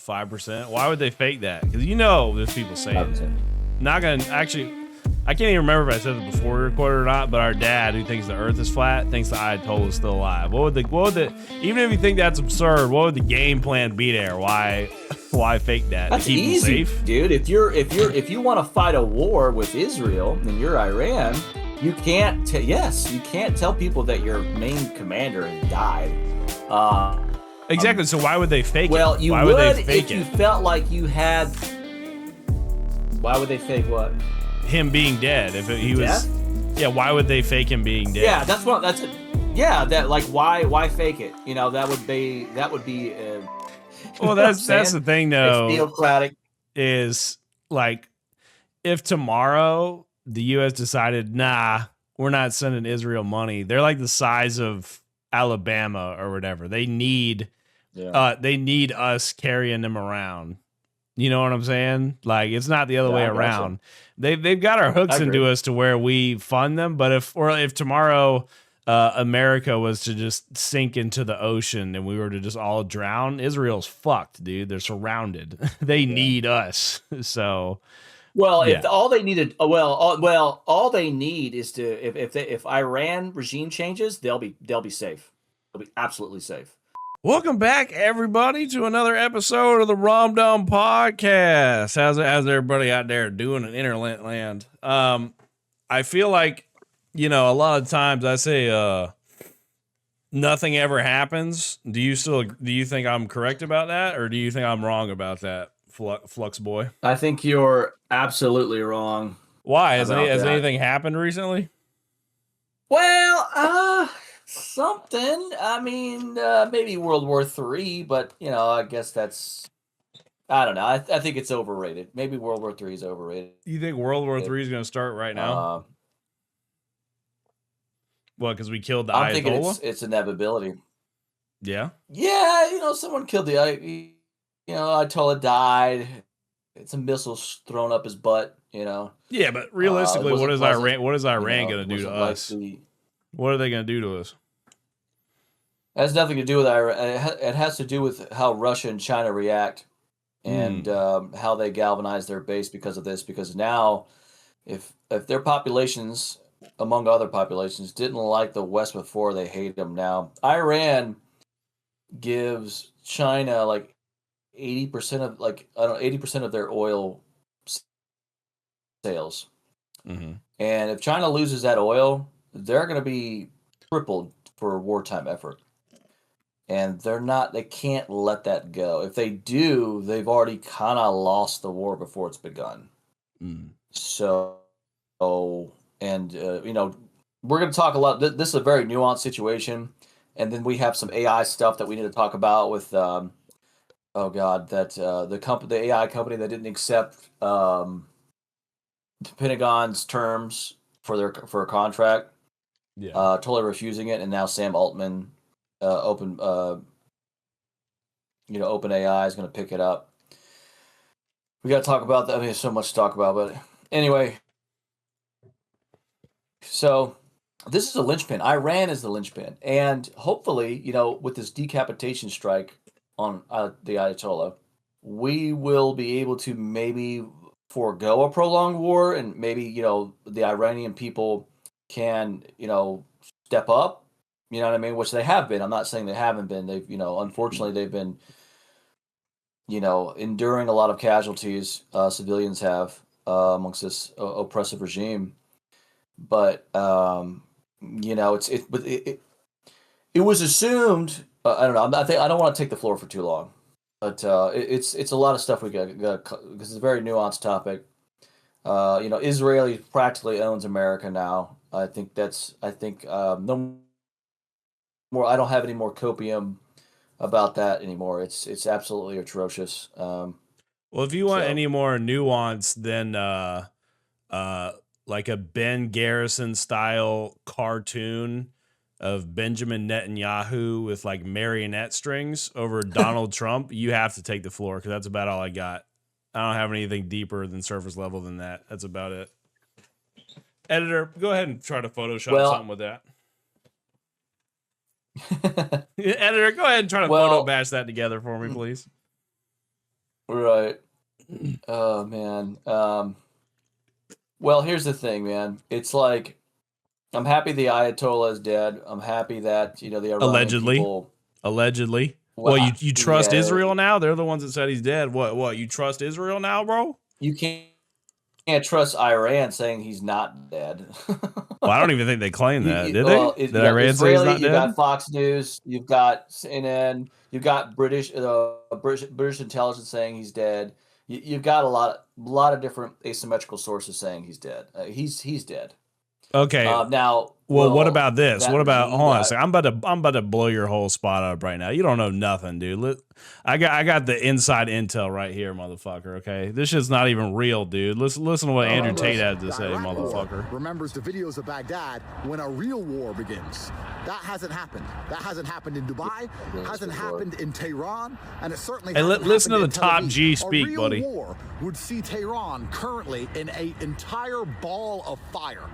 5%. Why would they fake that? Because there's people saying it. Not gonna actually. I can't even remember if I said it before we recorded or not. But our dad, who thinks the Earth is flat, thinks the Ayatollah is still alive. What would the? Even if you think that's absurd, what would the game plan be there? Why fake that? That's to keep easy, them safe? dude. If you want to fight a war with Israel and you're Iran, you can't. You can't tell people that your main commander has died. Exactly. So why would they fake it? Well, you why would they fake if you felt like you had. Why would they fake what? Him being dead. If he was, yeah. Why would they fake him being dead? Yeah, that like why fake it? That would be. Well, that's the thing though. It's theocratic. Is like if tomorrow the U.S. decided, nah, we're not sending Israel money. They're like the size of Alabama or whatever. They need us carrying them around. You know what I'm saying? Like it's not the other way around. They've got our hooks into us to where we fund them. But if tomorrow America was to just sink into the ocean and we were to just all drown, Israel's fucked, dude. They're surrounded. They need us. So. Well, if all they needed, all they need is to if Iran regime changes, they'll be safe. They'll be absolutely safe. Welcome back, everybody, to another episode of the Rom Dom Podcast. How's everybody out there doing in internet land? I feel like, a lot of times I say nothing ever happens. Do you think I'm correct about that, or do you think I'm wrong about that, Flux Boy? I think you're absolutely wrong. Why? Has anything happened recently? Well, something. I mean, maybe World War III, but I guess that's. I don't know. I think it's overrated. Maybe World War III is overrated. You think World War III is going to start right now? What? Because we killed the Ayatollah? I'm thinking it's inevitability. Yeah. Yeah, someone killed the Ayatollah died. It's a missile thrown up his butt. Yeah, but realistically, what is Iran going to do to us? What are they going to do to us? It has nothing to do with Iran. It has to do with how Russia and China react and how they galvanize their base because of this. Because now, if their populations, among other populations, didn't like the West before, they hate them now. Iran gives China like 80% of 80% of their oil sales. Mm-hmm. And if China loses that oil, they're going to be crippled for a wartime effort. And they can't let that go. If they do, they've already kind of lost the war before it's begun. Mm. So, we're going to talk a lot. This is a very nuanced situation. And then we have some AI stuff that we need to talk about with, the AI company that didn't accept the Pentagon's terms for a contract. Yeah. Totally refusing it, and now Sam Altman, OpenAI is going to pick it up. We got to talk about that. I mean, there's so much to talk about, but anyway. So this is a linchpin. Iran is the linchpin, and hopefully, with this decapitation strike on the Ayatollah, we will be able to maybe forego a prolonged war, and maybe the Iranian people can, step up, you know what I mean? Which they have been. I'm not saying they haven't been. They've, unfortunately, they've been, enduring a lot of casualties. Civilians have amongst this oppressive regime. But it was assumed. I don't know. I don't want to take the floor for too long, but it's a lot of stuff we got because it's a very nuanced topic. Israel practically owns America now. I think no more. I don't have any more copium about that anymore. It's absolutely atrocious. Well, if you want any more nuance than like a Ben Garrison style cartoon of Benjamin Netanyahu with like marionette strings over Donald Trump, you have to take the floor because that's about all I got. I don't have anything deeper than surface level than that. That's about it. Editor, go ahead and try to Photoshop something with that. Editor, go ahead and try to photo bash that together for me, please. Right. Oh man. Well, here's the thing, man. It's like I'm happy the Ayatollah is dead. I'm happy that the Iranian people. Allegedly. Well, Well, you trust yeah, Israel now? They're the ones that said he's dead. What? You trust Israel now, bro? you can't trust Iran saying he's not dead. Well, I don't even think they claimed that, did they? Well, Did you got Iran say he's Israeli, not you dead? got Fox News, you've got CNN, you've got British intelligence saying he's dead. You've got a lot of different asymmetrical sources saying he's dead. He's dead. Okay. Now, Well, what about this? that What about? regime, Hold on a second. I'm about to blow your whole spot up right now. You don't know nothing, dude. I got the inside intel right here, motherfucker. Okay, this shit's not even real, dude. Listen to what Andrew Tate had to say, motherfucker. Remembers the videos of Baghdad when a real war begins. That hasn't happened. That hasn't happened in Dubai. Hasn't happened in Tehran, and it certainly. Hey, hasn't listen to the happened in Tel top Aviv. G speak, a real buddy. War would see Tehran currently in an entire ball of fire.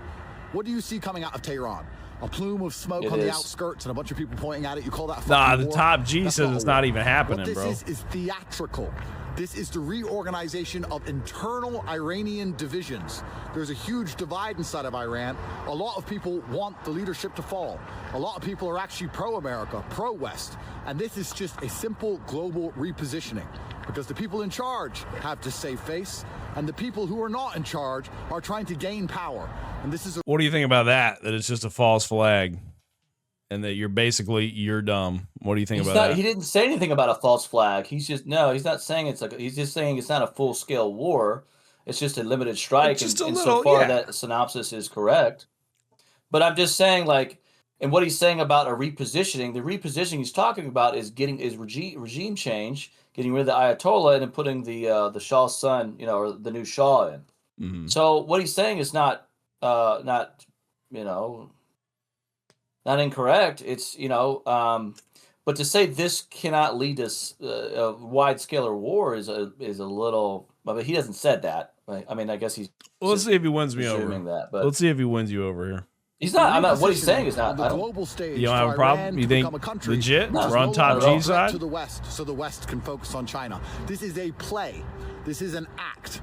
What do you see coming out of Tehran? A plume of smoke on the outskirts and a bunch of people pointing at it. You call that a Nah, the war? top G That's says it's not even happening, what bro. This is theatrical. This is the reorganization of internal Iranian divisions. There's a huge divide inside of Iran. A lot of people want the leadership to fall. A lot of people are actually pro-America, pro-West. And this is just a simple global repositioning because the people in charge have to save face and the people who are not in charge are trying to gain power. And this is What do you think about that? That it's just a false flag and that you're dumb. What do you think about that? He didn't say anything about a false flag. He's not saying he's just saying it's not a full scale war. It's just a limited strike. So far that synopsis is correct. But I'm just saying, like, and what he's saying about a repositioning, the repositioning he's talking about is regime change, getting rid of the Ayatollah and then putting the Shah's son, or the new Shah in. Mm-hmm. So what he's saying is not incorrect. It's but to say this cannot lead to a wide scale war is a little. I mean, he hasn't said that. Right? I mean, I guess he's. Well, let's see if he wins me over. That, but let's see if he wins you over here. He's not. I'm not. What he's saying is not. The global stage. You don't have a problem? You think legit? No, we're on top G side to the West, so the West can focus on China. This is a play. This is an act.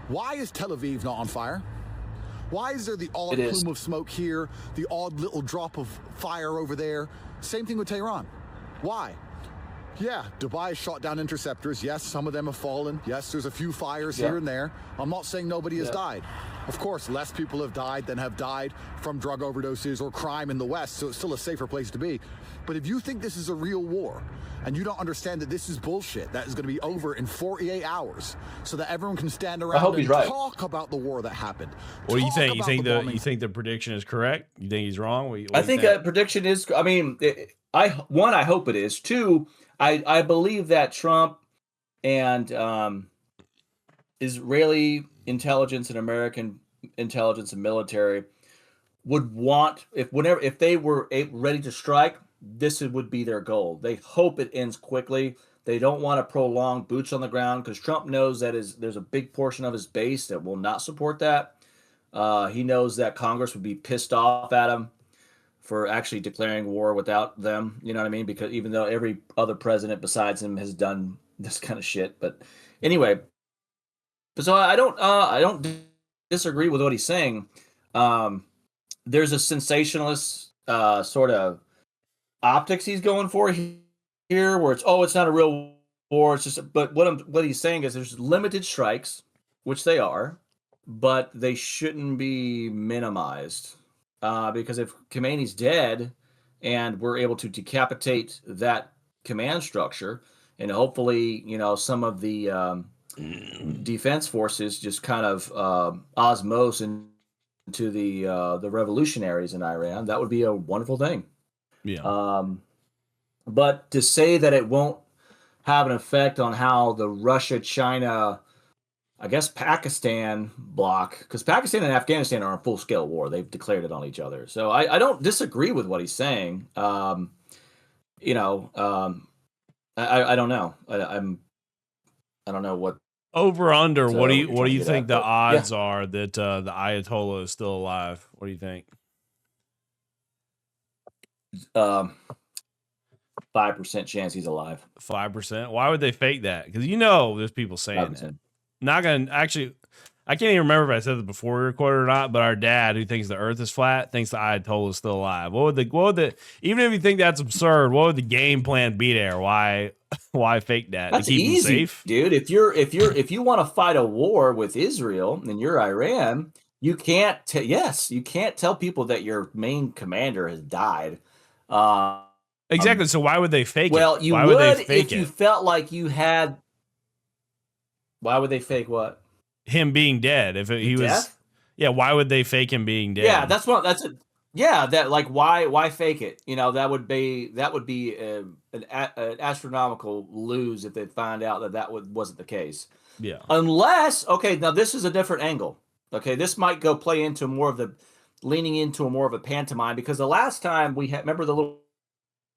Why is Tel Aviv not on fire? Why is there the odd plume of smoke here, the odd little drop of fire over there? Same thing with Tehran. Why? Yeah, Dubai has shot down interceptors. Yes, some of them have fallen. Yes, there's a few fires here and there. I'm not saying nobody has died. Of course, less people have died than have died from drug overdoses or crime in the West, so it's still a safer place to be. But if you think this is a real war, and you don't understand that this is bullshit, that is going to be over in 48 hours, so that everyone can stand around and talk about the war that happened. What do you think? You think the prediction is correct? You think he's wrong? I think that prediction is. I mean, I hope it is. Two, I believe that Trump and Israeli intelligence and American intelligence and military would want if they were ready to strike, this would be their goal. They hope it ends quickly. They don't want to prolong boots on the ground because Trump knows that there's a big portion of his base that will not support that. He knows that Congress would be pissed off at him for actually declaring war without them. You know what I mean? Because even though every other president besides him has done this kind of shit, but anyway. So I don't disagree with what he's saying. There's a sensationalist sort of optics he's going for here, where it's not a real war. It's just, but what he's saying is there's limited strikes, which they are, but they shouldn't be minimized because if Khomeini's dead and we're able to decapitate that command structure, and hopefully some of the defense forces just kind of osmose into the revolutionaries in Iran, that would be a wonderful thing. Yeah. But to say that it won't have an effect on how the Russia-China, I guess Pakistan bloc, because Pakistan and Afghanistan are in full-scale war. They've declared it on each other. So I don't disagree with what he's saying. I don't know. I don't know what. Over under. What do you think the odds are that the Ayatollah is still alive? What do you think? 5% chance he's alive. 5%. Why would they fake that? Because there's people saying 5%. that. Not gonna actually. I can't even remember if I said this before we recorded or not. But our dad, who thinks the Earth is flat, thinks the Ayatollah is still alive. What would the even if you think that's absurd, what would the game plan be there? Why fake that? That's to keep easy, him safe, dude. If you want to fight a war with Israel and you're Iran, you can't. You can't tell people that your main commander has died. Exactly. So why would they fake it? Well, you why would they fake if you felt like you had. Why would they fake what? Him being dead. If he was, death? Yeah. Why would they fake him being dead? Yeah, that's it. Yeah, that like why fake it? That would be an astronomical lose if they find out that wasn't the case. Yeah. Unless now this is a different angle. Okay, this might go play into leaning into more of a pantomime, because the last time we had, remember the little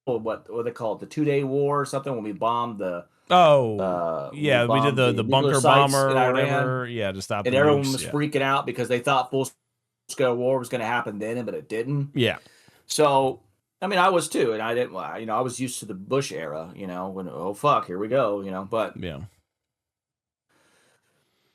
what they call it, the 2-day war or something, when we bombed the we did the bunker bomber or whatever, to stop and the everyone nukes, was freaking out because they thought full-scale war was going to happen then, but it didn't. Yeah. So I mean, I was too, and I didn't. I was used to the Bush era, when fuck, here we go, but yeah.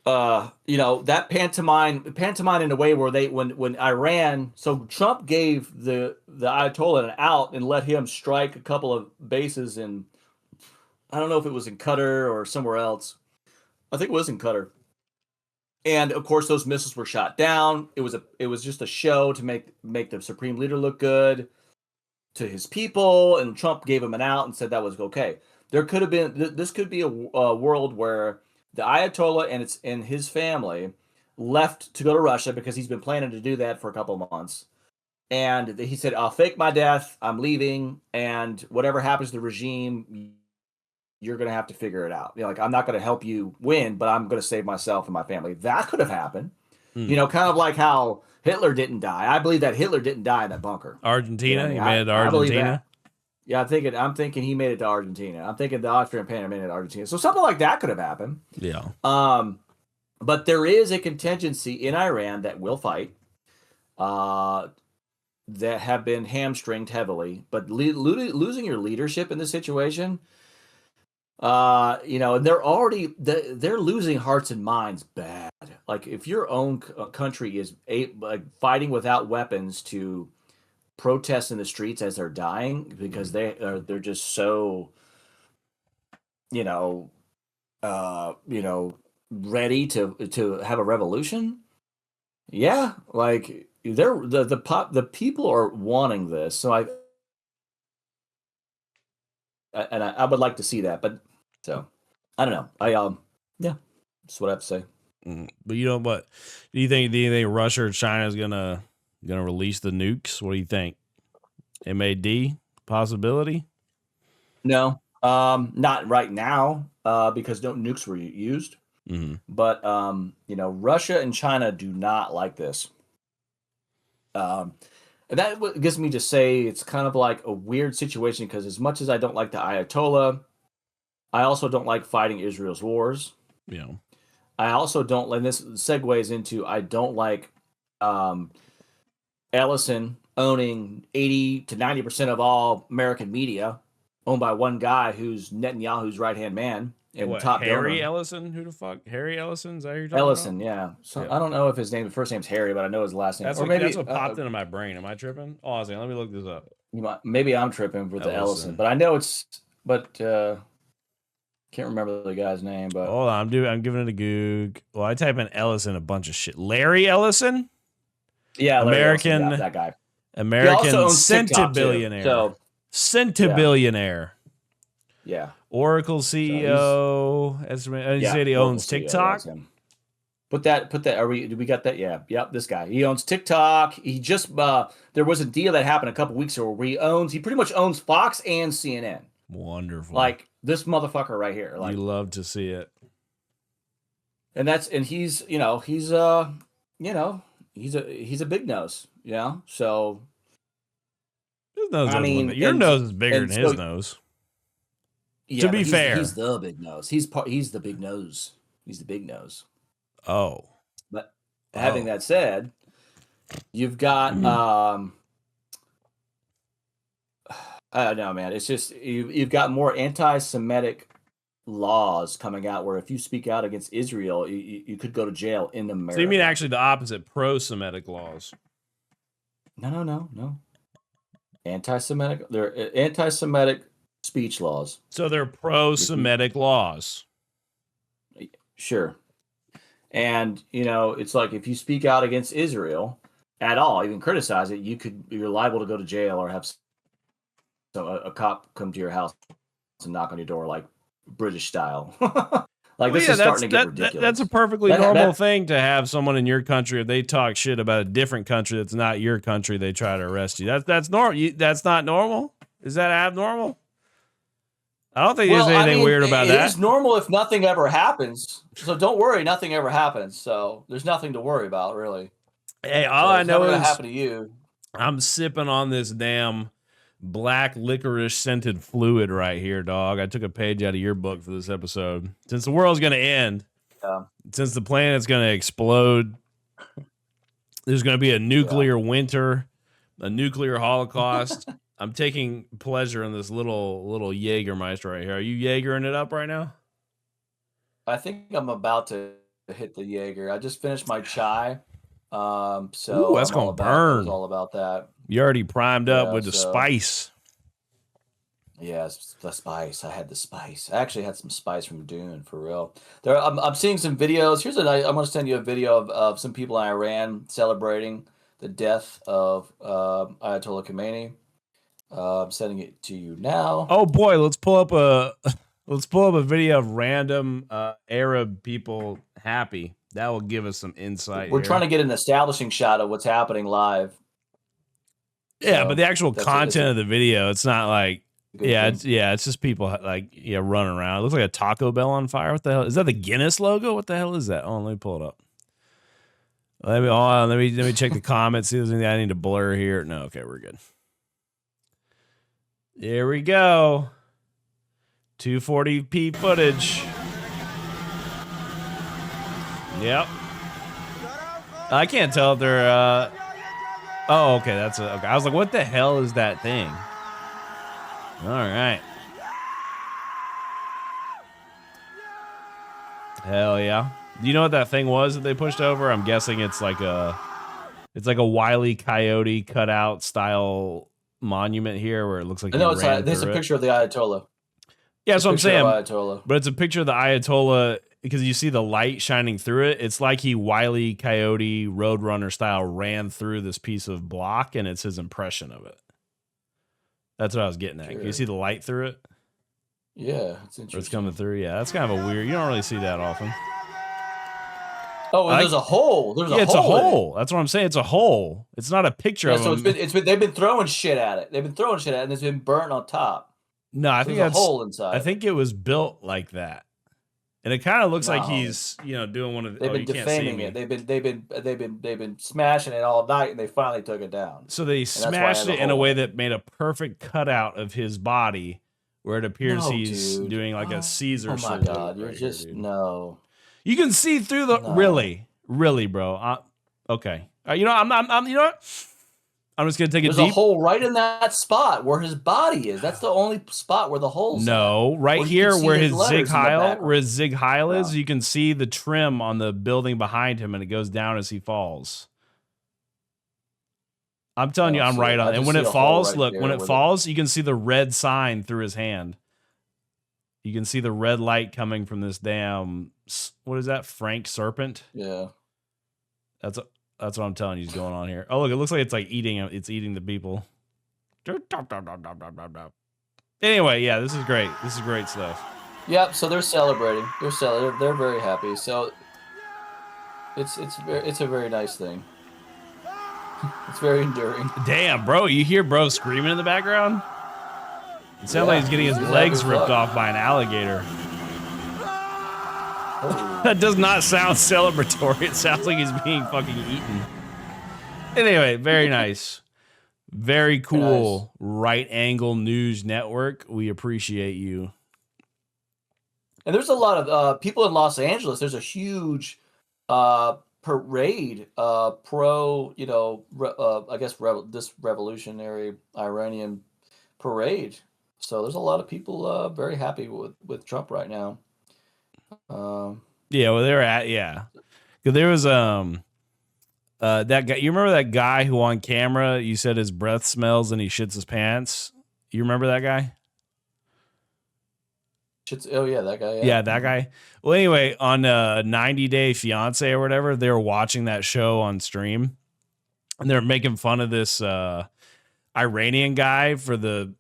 That pantomime in a way where when Iran, so Trump gave the Ayatollah an out and let him strike a couple of bases in, I don't know if it was in Qatar or somewhere else. I think it was in Qatar. And of course those missiles were shot down. It was just a show to make the supreme leader look good to his people, and Trump gave him an out and said that was okay. This could be a world where the Ayatollah and his family left to go to Russia, because he's been planning to do that for a couple of months. And he said, I'll fake my death, I'm leaving, and whatever happens to the regime, you're going to have to figure it out. I'm not going to help you win, but I'm going to save myself and my family. That could have happened. Kind of like how Hitler didn't die. I believe that Hitler didn't die in that bunker. Argentina? He made it to Argentina? Yeah, I'm thinking he made it to Argentina. I'm thinking the Austrian Panther made it to Argentina. So something like that could have happened. Yeah. But there is a contingency in Iran that will fight, that have been hamstringed heavily. But losing your leadership in this situation, and they're losing hearts and minds bad. Like, if your own country is fighting without weapons to protest in the streets as they're dying because they're just so ready to have a revolution. Yeah, like the people are wanting this. So I would like to see that, but so I don't know. That's what I have to say. But you know what? Do you think Russia or China is gonna release the nukes? What do you think? MAD possibility? No, not right now, because no nukes were used. Mm-hmm. But Russia and China do not like this. And that gets me to say it's kind of like a weird situation, because as much as I don't like the Ayatollah, I also don't like fighting Israel's wars. Yeah. I also don't, and this segues into, I don't like Ellison owning 80 to 90% of all American media, owned by one guy who's Netanyahu's right-hand man and top Harry donor. Ellison? Who the fuck? Harry Ellison? Is that who you're talking Ellison, about? yeah. So I don't know if his first name's Harry, but I know his last name. That's what popped into my brain. Am I tripping? Oh, let me look this up. Maybe I'm tripping with the Ellison, but I know can't remember the guy's name. But hold on, I'm giving it a Goog. Well, I type in Ellison, a bunch of shit. Larry Ellison? Yeah, American Ellison, that guy. American centibillionaire. So centibillionaire. Yeah. Oracle CEO. You said he owns TikTok. Put that. Do we got that? Yeah. Yep. This guy. He owns TikTok. He just there was a deal that happened a couple weeks ago where he pretty much owns Fox and CNN. Wonderful. Like this motherfucker right here. Like, you love to see it. And he's he's a big nose. So his nose your nose is bigger than his nose. Yeah, to be fair, he's the big nose. He's the big nose. He's the big nose. Oh. But having that said, you've got No, man. It's just you've got more anti-Semitic laws coming out where if you speak out against Israel, you could go to jail in America. So you mean actually the opposite, pro-Semitic laws? No. Anti-Semitic. They're anti-Semitic speech laws. So they're pro-Semitic laws. Sure. And it's like if you speak out against Israel at all, even criticize it, you're liable to go to jail or have a cop come to your house and knock on your door like British style. This is starting to get ridiculous. That's a perfectly normal thing to have someone in your country, if they talk shit about a different country that's not your country, they try to arrest you. That's normal. That's not normal? Is that abnormal? I don't think there's anything weird about that. It's normal if nothing ever happens. So don't worry, nothing ever happens. So there's nothing to worry about, really. Hey, all I know is happen to you. I'm sipping on this damn black licorice scented fluid right here, dog. I took a page out of your book for this episode. Since the world's going to end, since the planet's going to explode, there's going to be a nuclear winter, a nuclear holocaust. I'm taking pleasure in this little Jägermeister right here. Are you Jägering it up right now? I think I'm about to hit the Jaeger. I just finished my chai. So ooh, that's going to burn. It's all about that. You already primed up with the spice. Yes, the spice. I had the spice. I actually had some spice from Dune, for real. I'm seeing some videos. I'm going to send you a video of some people in Iran celebrating the death of Ayatollah Khomeini. I'm sending it to you now. Oh boy, let's pull up a video of random Arab people happy. That will give us some insight. We're trying to get an establishing shot of what's happening live. Yeah, but the actual content of the video, it's not like it's just people running around. It looks like a Taco Bell on fire. What the hell is that? The Guinness logo? What the hell is that? Oh, let me pull it up. Let me check the comments. See if there's anything I need to blur here. No, okay, we're good. There we go. 240p footage. Yep. I can't tell if they're oh, okay, that's okay. I was like, what the hell is that thing? All right. Hell yeah. Do you know what that thing was that they pushed over? I'm guessing it's like a Wile E. Coyote cutout style monument here where it looks like there's a picture of the Ayatollah. Yeah, that's what I'm saying. But it's a picture of the Ayatollah because you see the light shining through it. It's like he Wile E. Coyote Roadrunner style ran through this piece of block, and it's his impression of it. That's what I was getting at. Sure. Can you see the light through it? Yeah, it's interesting. Or it's coming through. Yeah, that's kind of a weird. You don't really see that often. Oh, there's a hole. It's a hole. That's what I'm saying. It's a hole. It's not a picture of him. They've been throwing shit at it. And it's been burnt on top. No, I think there's a hole inside. I think it was built like that, and it kind of looks like he's doing one of. They've been defaming it. They've been smashing it all night, and they finally took it down. So they smashed it in a way that made a perfect cutout of his body, where it appears he's doing like a Caesar. Oh my god, you're just no. You can see through the really, bro. Okay, I'm you know what? I'm just gonna take There's a hole right in that spot where his body is. That's the only spot where the hole's. No, right here where his Zig Heil is, you can see the trim on the building behind him, and it goes down as he falls. I'm telling you, I'm right on. And when it falls, look, when it falls, you can see the red sign through his hand. You can see the red light coming from this damn. What is that? Frank Serpent? Yeah. That's what I'm telling you is going on here. Oh, look, it looks like it's like eating the people. Anyway, yeah, this is great. This is great stuff. Yep, so they're celebrating. They're very happy. So it's a very nice thing. It's very enduring. Damn, bro, you hear bro screaming in the background? It sounds like he's getting his legs ripped off by an alligator. That does not sound celebratory. It sounds like he's being fucking eaten. Anyway, very nice. Very cool. Nice. Right Angle News Network. We appreciate you. And there's a lot of people in Los Angeles. There's a huge parade pro, I guess this revolutionary Iranian parade. So there's a lot of people very happy with Trump right now. Yeah, well, they were at, yeah. Because there was that guy. You remember that guy who on camera you said his breath smells and he shits his pants? You remember that guy? Oh yeah, that guy. Yeah, that guy. Well, anyway, on 90 Day Fiance or whatever, they were watching that show on stream, and they're making fun of this Iranian guy for the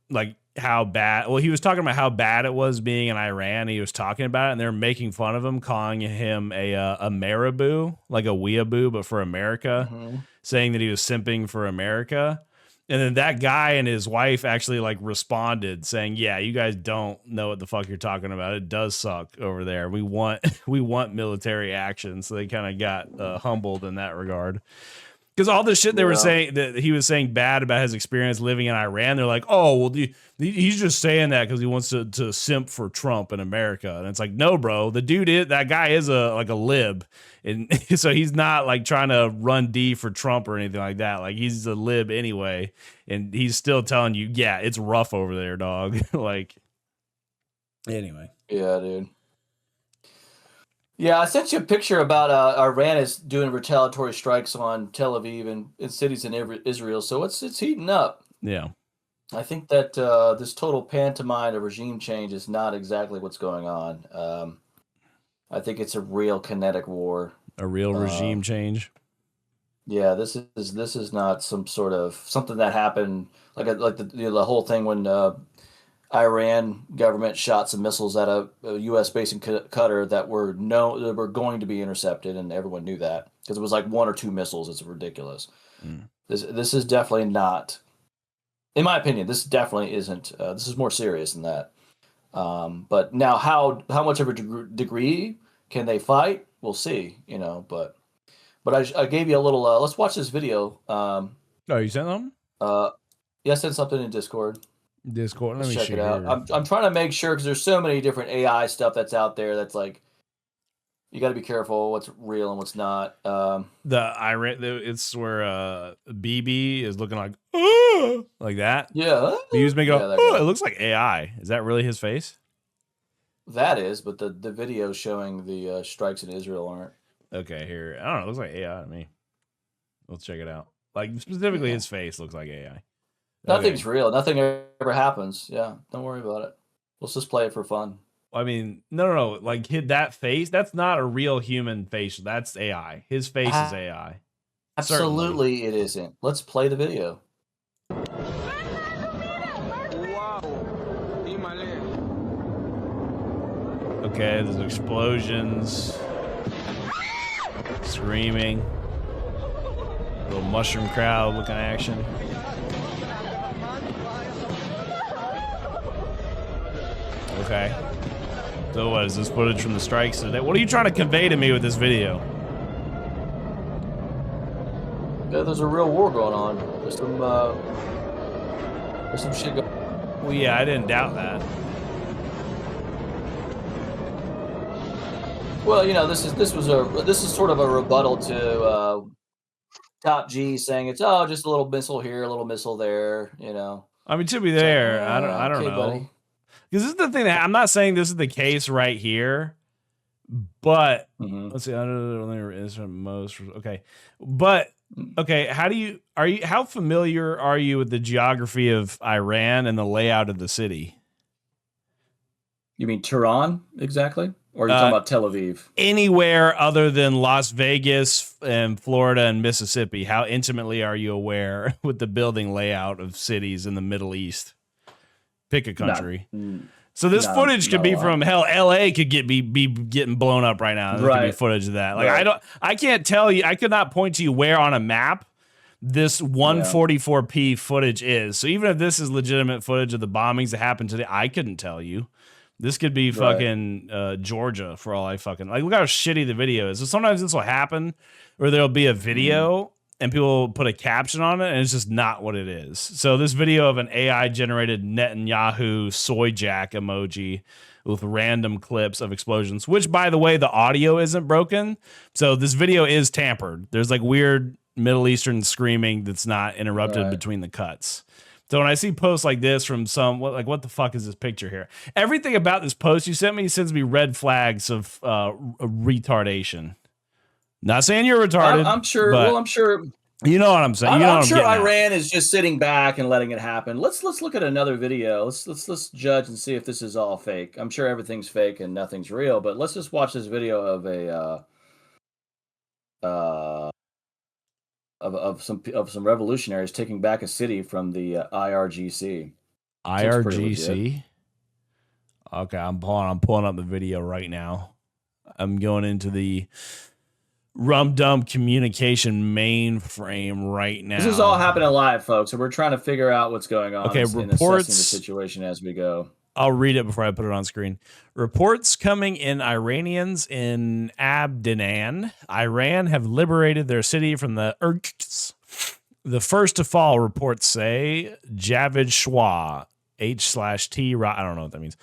how bad. Well, he was talking about how bad it was being in Iran. He was talking about it, and they're making fun of him, calling him a marabou, like a weeaboo, but for America, saying that he was simping for America. And then that guy and his wife actually responded saying, yeah, you guys don't know what the fuck you're talking about. It does suck over there. We want military action. So they kind of got humbled in that regard. Because all the shit they were saying that he was saying bad about his experience living in Iran, they're like, oh, well, he's just saying that because he wants to simp for Trump in America. And it's like, no, bro, that guy is a lib. And so he's not trying to run D for Trump or anything like that. He's a lib anyway. And he's still telling you, yeah, it's rough over there, dog. Anyway. Yeah, dude. Yeah, I sent you a picture about Iran is doing retaliatory strikes on Tel Aviv and cities in Israel. So it's heating up. Yeah. I think that this total pantomime of regime change is not exactly what's going on. I think it's a real kinetic war. A real regime change. Yeah, this is not some sort of something that happened the whole thing when Iran government shot some missiles at a U.S. base in Qatar that were going to be intercepted, and everyone knew that because it was one or two missiles. It's ridiculous. This is definitely not, in my opinion. This definitely isn't. This is more serious than that. But now, how much of a degree can they fight? We'll see. But I gave you a little. Let's watch this video. Oh, you sent them? Yeah, I sent something in Discord. Let me check it out. I'm trying to make sure because there's so many different AI stuff that's out there that's you got to be careful what's real and what's not. It's where BB is looking like that. Yeah, he was making it looks like AI. Is that really his face? That is, but the video showing the strikes in Israel aren't. Okay, here I don't know. It looks like AI to me. Let's check it out. Specifically, his face looks like AI. Nothing's real. Nothing ever happens. Yeah, don't worry about it. Let's just play it for fun. I mean, no. Hit that face. That's not a real human face. That's AI. His face is AI. Absolutely, it isn't. Let's play the video. Okay, there's explosions, screaming, little mushroom crowd looking action. Okay. So what is this footage from the strikes today? What are you trying to convey to me with this video? Yeah, there's a real war going on. There's some shit going on. Well, yeah, I didn't doubt that. Well, this is sort of a rebuttal to Top G saying it's just a little missile here, a little missile there. I mean, to be there, I don't know. Buddy. Because this is the thing that I'm not saying this is the case right here, but let's see. I don't know is most okay, but okay. How familiar are you with the geography of Iran and the layout of the city? You mean Tehran exactly, or are you talking about Tel Aviv? Anywhere other than Las Vegas and Florida and Mississippi. How intimately are you aware with the building layout of cities in the Middle East? Pick a country. So this footage could be from LA could be getting blown up right now. There could be footage of that. I can't tell you. I could not point to you where on a map this 144p footage is. So even if this is legitimate footage of the bombings that happened today, I couldn't tell you. This could be fucking Georgia for all I fucking look how shitty the video is. So sometimes this will happen where there'll be a video and people put a caption on it, and it's just not what it is. So this video of an AI-generated Netanyahu soy jack emoji with random clips of explosions, which, by the way, the audio isn't broken. So this video is tampered. There's weird Middle Eastern screaming that's not interrupted between the cuts. So when I see posts like this from what the fuck is this picture here? Everything about this post you sent me sends me red flags of retardation. Not saying you're retarded. I'm sure. Well, I'm sure. You know what I'm saying. I'm sure Iran is just sitting back and letting it happen. Let's look at another video. Let's judge and see if this is all fake. I'm sure everything's fake and nothing's real. But let's just watch this video of some revolutionaries taking back a city from the IRGC. IRGC. Okay, I'm pulling up the video right now. I'm going into the Rum Dum Communication mainframe right now. This is all happening live, folks. So we're trying to figure out what's going on. Okay, and reports. assessing the situation as we go. I'll read it before I put it on screen. Reports coming in: Iranians in Abdanan, Iran, have liberated their city from the Urks. The first to fall, reports say. Javid Shwa, H/T. I don't know what that means.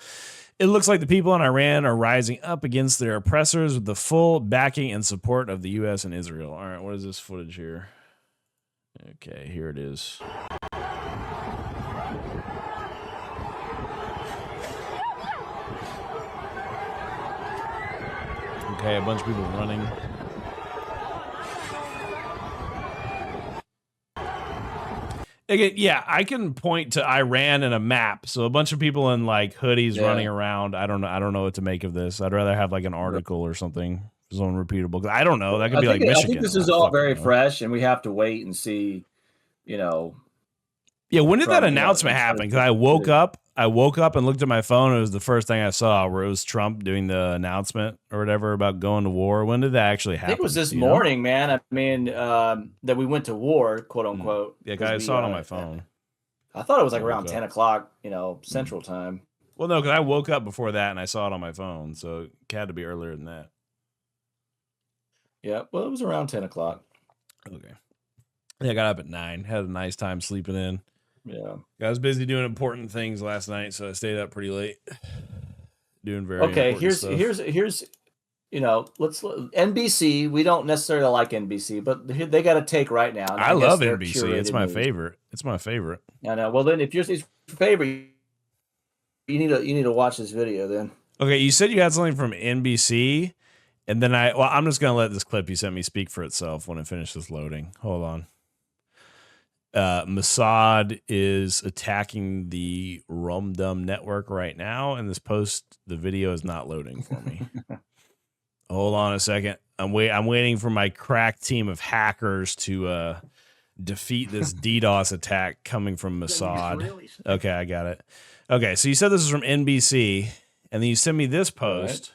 It looks like the people in Iran are rising up against their oppressors with the full backing and support of the U.S. and Israel. All right, what is this footage here? Okay, here it is. Okay, a bunch of people running. Again, yeah, I can point to Iran in a map. So a bunch of people in like hoodies running around. I don't know what to make of this. I'd rather have like an article or something. Zone repeatable. I don't know. That could be like Michigan. I think this is all very fresh, and we have to wait and see. Yeah, when did that announcement happen? Because I woke up and looked at my phone. It was the first thing I saw where it was Trump doing the announcement or whatever about going to war. When did that actually happen? I think it was this morning, man. I mean, that we went to war, quote unquote. Yeah, I saw it on my phone. I thought it was like around 10 o'clock, Central Time. Well, no, because I woke up before that and I saw it on my phone. So it had to be earlier than that. Yeah, well, it was around 10 o'clock. Okay. Yeah, I got up at 9. Had a nice time sleeping in. Yeah, I was busy doing important things last night, so I stayed up pretty late. Doing very here's stuff. here's let's NBC. We don't necessarily like NBC, but they got a take right now. I love NBC. It's my favorite. It's my favorite. I know. Well, then if yours is your favorite, you need to watch this video then. Okay, you said you had something from NBC, and then I'm just gonna let this clip you sent me speak for itself when it finishes loading. Hold on. Mossad is attacking the Rum Dum network right now, and the video is not loading for me. Hold on a second. I'm waiting for my crack team of hackers to defeat this DDoS attack coming from Mossad. Okay, I got it. Okay, so you said this is from NBC, and then you sent me this post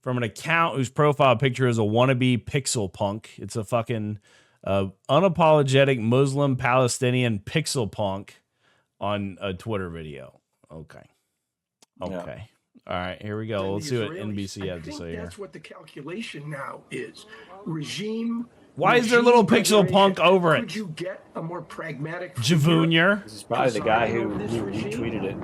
from an account whose profile picture is a wannabe pixel punk. It's a fucking unapologetic Muslim Palestinian pixel punk on a Twitter video. Okay. Yeah. All right, here we go. Let's see what NBC has to say here. That's what the calculation now is. Regime. Why is there a little pixel punk over it? Could you get a more pragmatic Javoonier? This is probably the guy who retweeted it.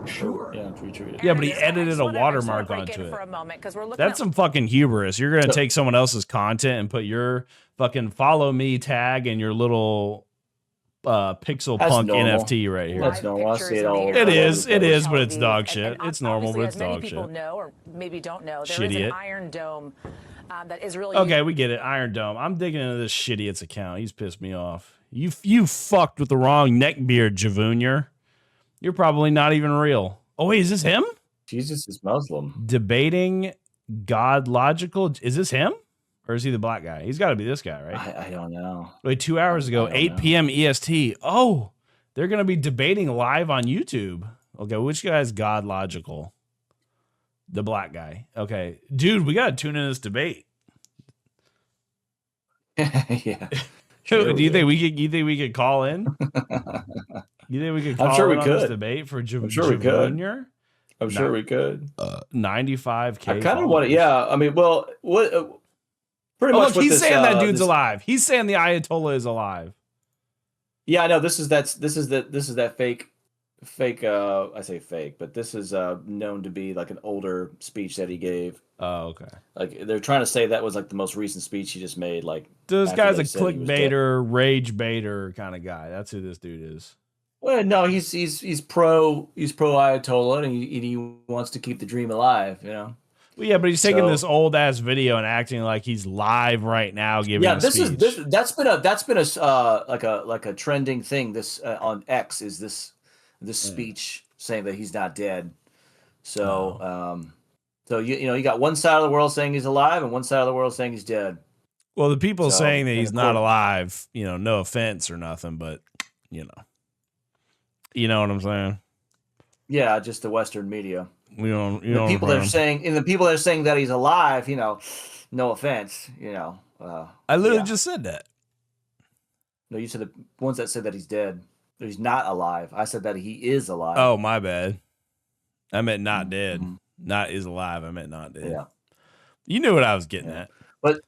Sure. Yeah, retweeted it. Yeah, but he edited a watermark onto it. That's some fucking hubris. You're gonna take someone else's content and put your fucking follow me tag and your little pixel punk NFT right here. That's normal. I see it all over. It is, but it's dog shit. It's normal, but it's dog shit. People know, or maybe don't know, there is an Iron Dome that is really. Okay, we get it. Iron Dome. I'm digging into this shitty account. He's pissed me off. You fucked with the wrong neckbeard, Javoonier. You're probably not even real. Oh wait, is this him? Jesus is Muslim. Debating God logical. Is this him? Or is he the black guy? He's got to be this guy, right? I don't know. Wait, 2 hours ago, 8 p.m. EST. Oh, they're going to be debating live on YouTube. Okay, which guy's God logical? The black guy. Okay. Dude, we got to tune in this debate. Yeah. Sure, do you think we could call in? You think we could call in on this debate for Javoonier? I'm sure we could. 95K. I kind of want to, yeah. I mean, well, what... Pretty much. Look, he's saying that dude's alive. He's saying the Ayatollah is alive. Yeah, I know. This is that fake. I say fake, but this is known to be like an older speech that he gave. Oh, okay. Like they're trying to say that was like the most recent speech he just made. Like this guy's a clickbaiter, rage baiter kind of guy. That's who this dude is. Well, no, he's pro Ayatollah, and he wants to keep the dream alive. You know. Well, yeah, but he's taking this old ass video and acting like he's live right now giving a speech. That's been a like a trending thing. This on X is this speech saying that he's not dead. So so you got one side of the world saying he's alive and one side of the world saying he's dead. Well, the people saying that he's not alive, no offense or nothing, but you know what I'm saying? Yeah, just the Western media. The people that are saying that he's alive, no offense, I literally just said that. No, you said the ones that said that he's dead, that he's not alive. I said that he is alive. Oh, my bad. I meant not dead. Not is alive. I meant not dead. Yeah. You knew what I was getting at. But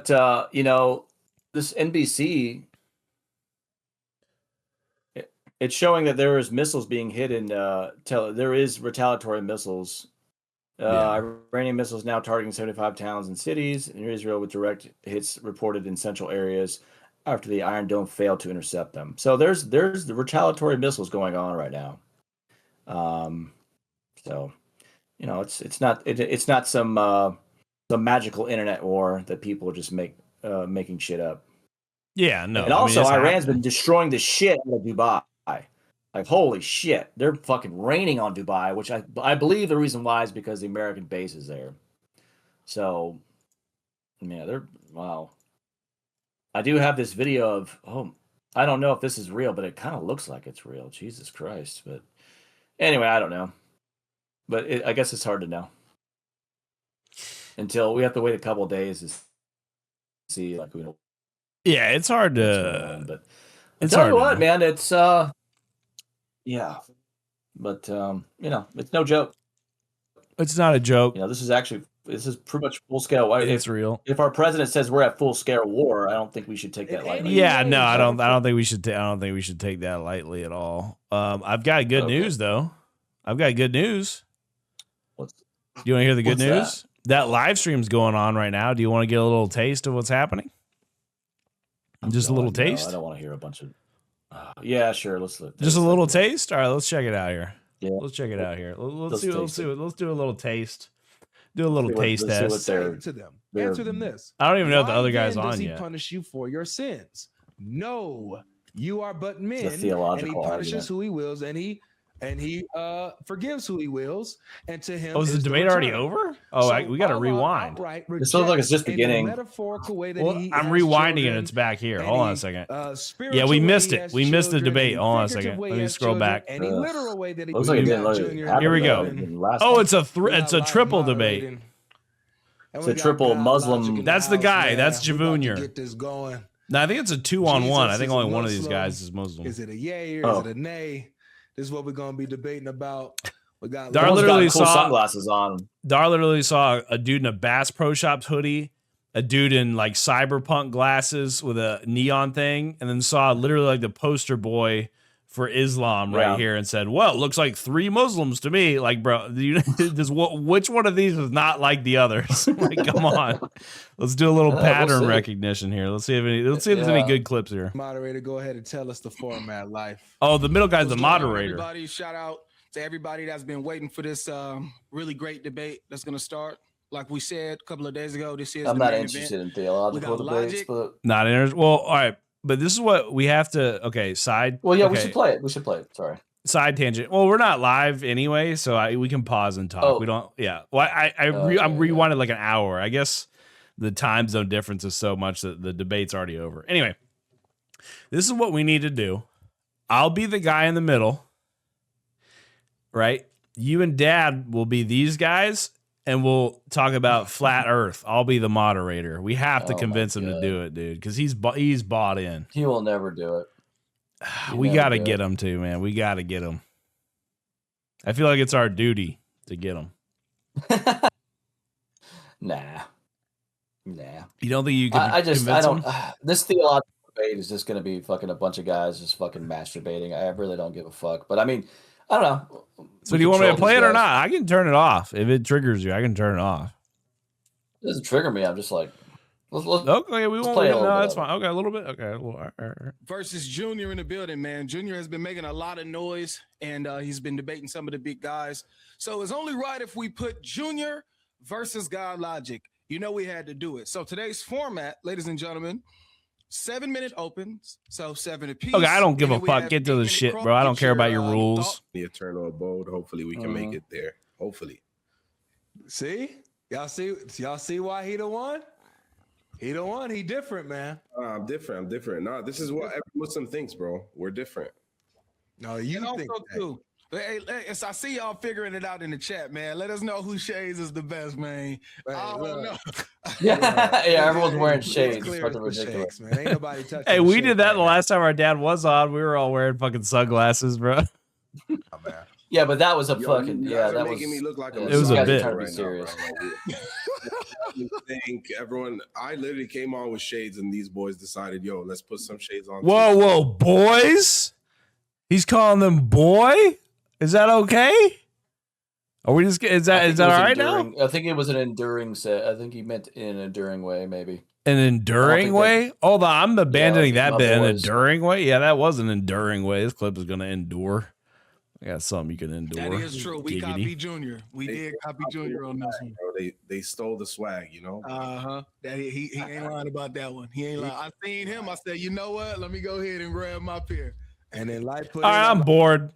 this NBC, it's showing that there is missiles being hit in there is retaliatory missiles. Iranian missiles now targeting 75 towns and cities in Israel with direct hits reported in central areas after the Iron Dome failed to intercept them. So there's the retaliatory missiles going on right now. So it's not some magical internet war that people are just making shit up. Yeah, no. And also Iran's been destroying the shit out of Dubai. Like, holy shit, they're fucking raining on Dubai, which I believe the reason why is because the American base is there. So, yeah, wow. I do have this video of, I don't know if this is real, but it kind of looks like it's real. Jesus Christ. But anyway, I don't know. But I guess it's hard to know. Until we have to wait a couple of days to see, like, yeah, it's hard to. But it's hard. What, man? It's yeah, but it's no joke. It's not a joke. This is pretty much full scale. It's real. If our president says we're at full scale war, I don't think we should take that lightly. Yeah, no, I don't think we should. I don't think we should take that lightly at all. I've got good news though. I've got good news. Do you want to hear the good news? That live stream's going on right now. Do you want to get a little taste of what's happening? Just a little taste. I don't want to hear a bunch of. Yeah, sure. Let's just a little taste. All right, let's check it out here. Yeah, let's check it out here. Let's do a little taste. Do a little taste test. To them. Answer them this. I don't even know if the other guy's on does yet. He punish you for your sins? No, you are but men. It's a theological and he punishes argument. who he wills, and he forgives who he wills, and to him. Oh, is the debate already over? Oh, we got to rewind. It looks like it's just beginning. I'm rewinding and it's back here. Hold on a second. Yeah, we missed it. We missed the debate. Hold on a second. Let me scroll back. Looks like it didn't here we go. Oh, it's a triple debate. It's a triple Muslim. That's the guy. That's Javunyar. No, I think it's a 2-on-1. I think only one of these guys is Muslim. Is it a yay or is it a nay? This is what we're going to be debating about. Dar literally cool sunglasses on. Dar literally saw a dude in a Bass Pro Shops hoodie, a dude in like cyberpunk glasses with a neon thing, and then saw literally like the poster boy for Islam right here and said, well, it looks like 3 Muslims to me. Like, bro, which one of these is not like the others? Like, come on. Let's do a little pattern recognition here. Let's see if there's any good clips here. Moderator, go ahead and tell us the format, Life. Oh, the middle guy's the moderator. Everybody, shout out to everybody that's been waiting for this really great debate that's going to start. Like we said a couple of days ago, this is I'm not interested in theological debates. Not interested. Well, all right. But this is what we have to. Okay, side. Well, yeah, we should play it. Sorry. Side tangent. Well, we're not live anyway, so we can pause and talk. We don't. Yeah. Well, I'm rewinded like an hour. I guess the time zone difference is so much that the debate's already over. Anyway, this is what we need to do. I'll be the guy in the middle, right? You and Dad will be these guys, and we'll talk about flat Earth. I'll be the moderator. We have to convince him to do it, dude, because he's bought in. He will never do it. We got to get him too, man. We got to get him. I feel like it's our duty to get him. Nah. You don't think you can? This theological debate is just going to be fucking a bunch of guys just fucking masturbating. I really don't give a fuck. But I mean, I don't know. So do you want me to play it or not? I can turn it off. If it triggers you, I can turn it off. It doesn't trigger me. I'm just like, Okay, we won't. No, that's fine. Okay, a little bit. Okay, well, all right. Versus Junior in the building, man. Junior has been making a lot of noise, and he's been debating some of the big guys. So it's only right if we put Junior versus God Logic. You know we had to do it. So today's format, ladies and gentlemen, 7-minute opens, so 7 apiece. Okay, I don't give a fuck. Get to the shit, bro. I don't care about your rules. The eternal abode. Hopefully we can make it there. Hopefully. See? Y'all see why he the one? He the one. He different, man. I'm different. No, this is what every Muslim thinks, bro. We're different. No, you and think also that. too. Hey, I see y'all figuring it out in the chat, man. Let us know who shades is the best, man. I don't know. Yeah, everyone's wearing shades. It's Clear fucking ridiculous, ridiculous. man. Ain't nobody touching. Hey, the we shade did that right the now. last time our dad was on. We were all wearing fucking sunglasses, bro. Oh, man. Yeah, but that was a Yo, fucking you guys are that making was. me look like yeah, a It was a you guys are bit. trying to be right serious. now, bro. I think everyone. I literally came on with shades, and these boys decided, yo, let's put some shades on. Whoa, boys! He's calling them boy. Is that okay? Are we just? Is that all right now? I think it was an enduring set. I think he meant in an enduring way, maybe. An enduring way? Hold on, I'm abandoning like that my bit. An boys. enduring way? Yeah, that was an enduring way. This clip is gonna endure. I got something you can endure. That is true. We Giggity. copied Junior. We did copy Junior on this one. Bro, they stole the swag, you know. He ain't lying about that one. He ain't lying. I seen him. I said, you know what? Let me go ahead and grab my pair. And then light put All right, I'm bored.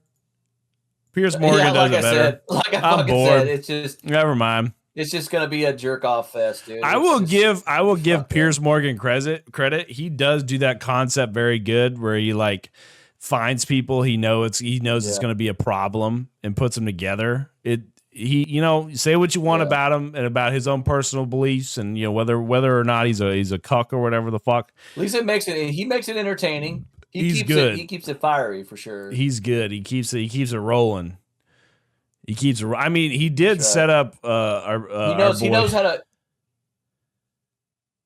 Pierce Morgan yeah, does like it I better. said, like I I'm fucking bored. said, it's just Never mind. it's just gonna be a jerk off fest, dude. I will give Pierce Morgan credit. He does do that concept very good, where he like finds people he knows it's going to be a problem and puts them together. Say what you want about him and about his own personal beliefs, and whether or not he's a cuck or whatever the fuck. At least he makes it entertaining. He's good. He keeps it fiery for sure. He's good. He keeps it rolling. I mean, he did set up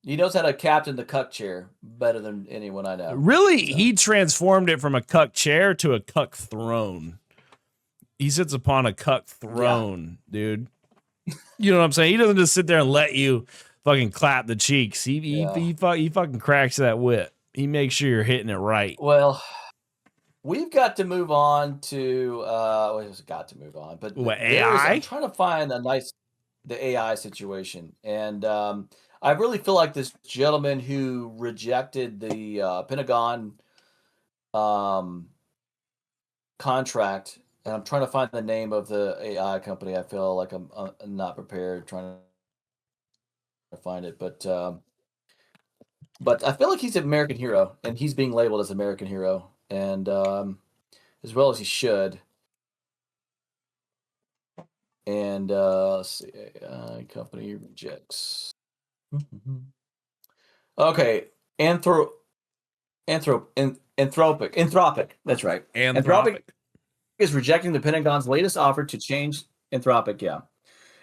he knows how to captain the cuck chair better than anyone I know. Really, he transformed it from a cuck chair to a cuck throne. He sits upon a cuck throne, dude. You know what I'm saying? He doesn't just sit there and let you fucking clap the cheeks. He fucking cracks that whip. He makes sure you're hitting it right. Well, we've got to move on to but AI? I'm trying to find the AI situation, and I really feel like this gentleman who rejected the Pentagon contract, and I'm trying to find the name of the AI company. I feel like I'm not prepared trying to find it, but I feel like he's an American hero, and he's being labeled as American hero, and as well as he should. And let's see, AI company rejects. Okay, Anthropic. That's right. Anthropic is rejecting the Pentagon's latest offer to change. Anthropic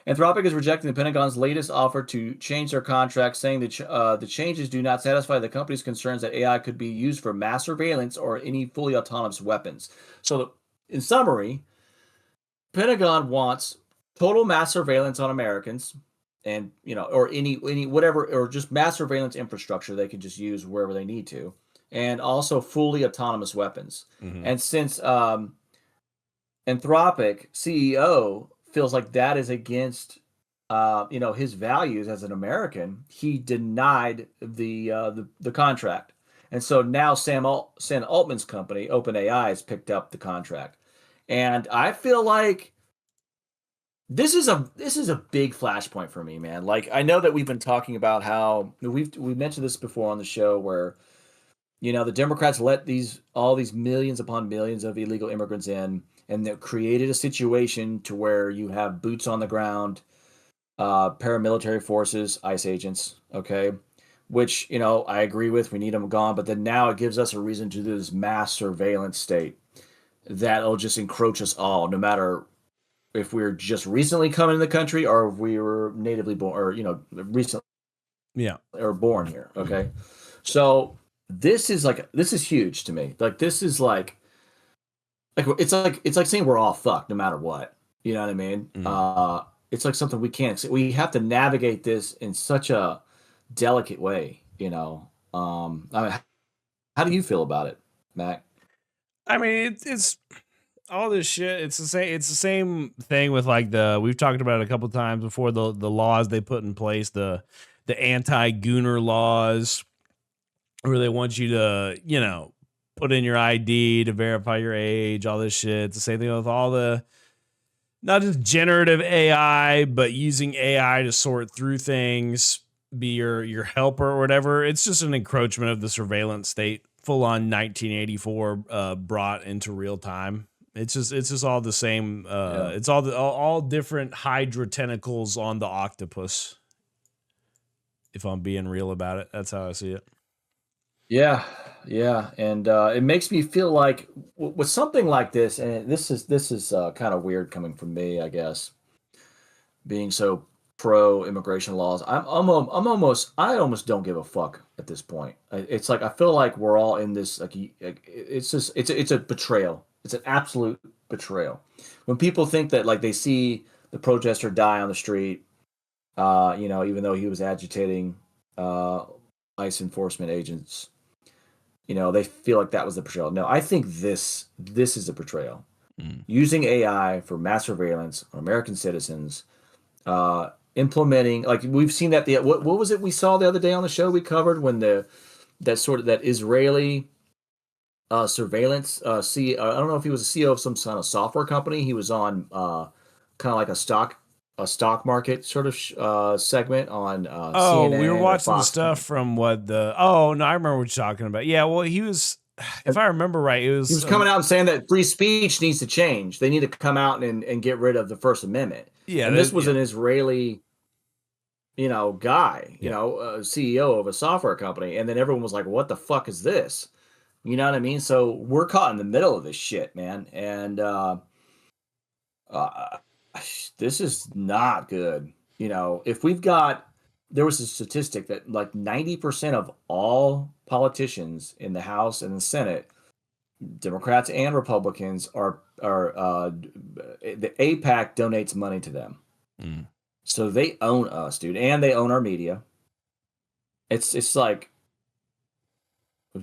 is rejecting the Pentagon's latest offer to change their contract, saying that the changes do not satisfy the company's concerns that AI could be used for mass surveillance or any fully autonomous weapons. So, in summary, Pentagon wants total mass surveillance on Americans, and or any whatever, or just mass surveillance infrastructure they can just use wherever they need to, and also fully autonomous weapons. Mm-hmm. And since Anthropic CEO feels like that is against his values as an American, he denied the contract. And so now Sam Altman's company, OpenAI, has picked up the contract. And I feel like this is a big flashpoint for me, man. Like, I know that we've been talking about how we mentioned this before on the show, where the Democrats let all these millions upon millions of illegal immigrants in, and they created a situation to where you have boots on the ground, paramilitary forces, ICE agents, okay, which I agree with. We need them gone, but then now it gives us a reason to do this mass surveillance state that'll just encroach us all, no matter if we're just recently coming in the country or if we were natively born, or recently, or born here. Okay, so this is huge to me. Like, this is like it's like saying we're all fucked no matter what. You know what I mean? Mm-hmm. It's like something we have to navigate this in such a delicate way, I mean, how do you feel about it, Mac? I mean, it's all this shit. It's the same thing with like we've talked about it a couple times before, the laws they put in place, the anti-gooner laws, where they want you to, put in your ID to verify your age, all this shit. It's the same thing with all the, not just generative AI, but using AI to sort through things, be your helper or whatever. It's just an encroachment of the surveillance state, full on 1984, brought into real time. It's just all the same. It's all different hydra tentacles on the octopus. If I'm being real about it, that's how I see it. Yeah, and it makes me feel like with something like this, and this is kind of weird coming from me, I guess, being so pro immigration laws. I almost don't give a fuck at this point. It's like I feel like we're all in this. Like it's a betrayal. It's an absolute betrayal. When people think that like they see the protester die on the street, even though he was agitating ICE enforcement agents. They feel like that was the betrayal. No, I think this is a betrayal. Using AI for mass surveillance on American citizens, implementing, like we've seen that what was it we saw the other day on the show we covered when that Israeli surveillance I don't know if he was a CEO of some kind of software company. He was on kind of like a stock market sort of segment on CNN. We were watching the stuff from I remember what you're talking about. Yeah, well, he was, if I remember right, he was coming out and saying that free speech needs to change. They need to come out and get rid of the First Amendment. Yeah, and this was an Israeli, guy, CEO of a software company, and then everyone was like, "What the fuck is this?" You know what I mean? So we're caught in the middle of this shit, man, and this is not good. If there was a statistic that like 90% of all politicians in the House and the Senate, Democrats and Republicans, are the AIPAC donates money to them. So they own us, dude, and they own our media. It's like,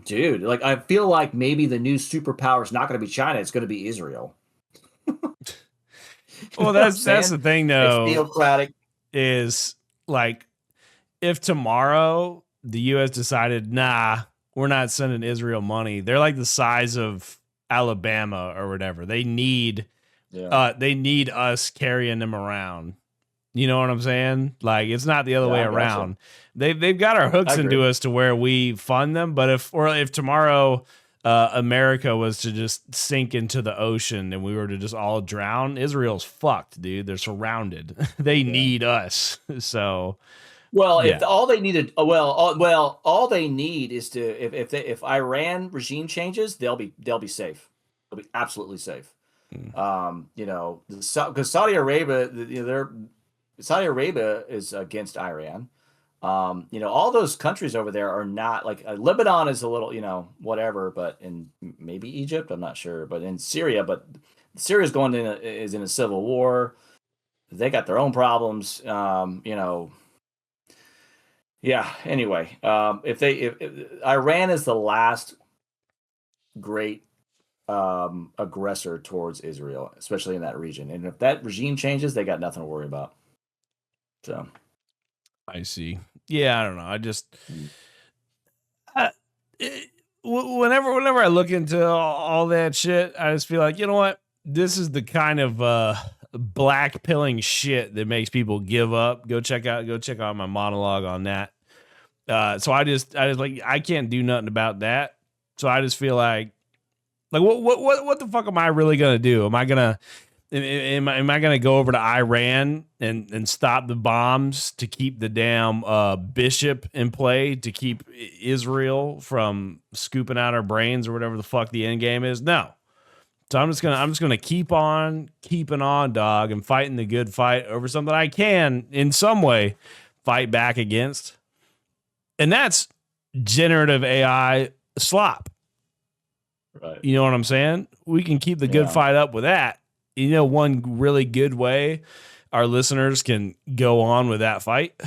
dude, like I feel like maybe the new superpower is not going to be China; it's going to be Israel. Well, that's the thing, though. It's theocratic. Is like, if tomorrow the U.S. decided, nah, we're not sending Israel money, they're like the size of Alabama or whatever. They need us carrying them around. You know what I'm saying? Like, it's not the other way around. They've got our hooks into us to where we fund them. But if tomorrow America was to just sink into the ocean and we were to just all drown, Israel's fucked, dude. They're surrounded. They need us. So, if all they needed, all they need is to if Iran regime changes, they'll be safe. They'll be absolutely safe. Because Saudi Arabia is against Iran. All those countries over there are not like Lebanon is a little, whatever, but in maybe Egypt, I'm not sure, but in Syria, Syria's is in a civil war. They got their own problems. Yeah. Anyway, if Iran is the last great aggressor towards Israel, especially in that region, and if that regime changes, they got nothing to worry about. So, I see. Yeah, I don't know. I just whenever I look into all that shit, I just feel like, you know what? This is the kind of black pilling shit that makes people give up. Go check out my monologue on that. So I just like, I can't do nothing about that. So I just feel like what the fuck am I really gonna do? Am I gonna go over to Iran and stop the bombs to keep the damn bishop in play, to keep Israel from scooping out our brains or whatever the fuck the end game is? No. So I'm just gonna keep on keeping on, dog, and fighting the good fight over something I can in some way fight back against. And that's generative AI slop. Right. You know what I'm saying? We can keep the good fight up with that. One really good way our listeners can go on with that fight.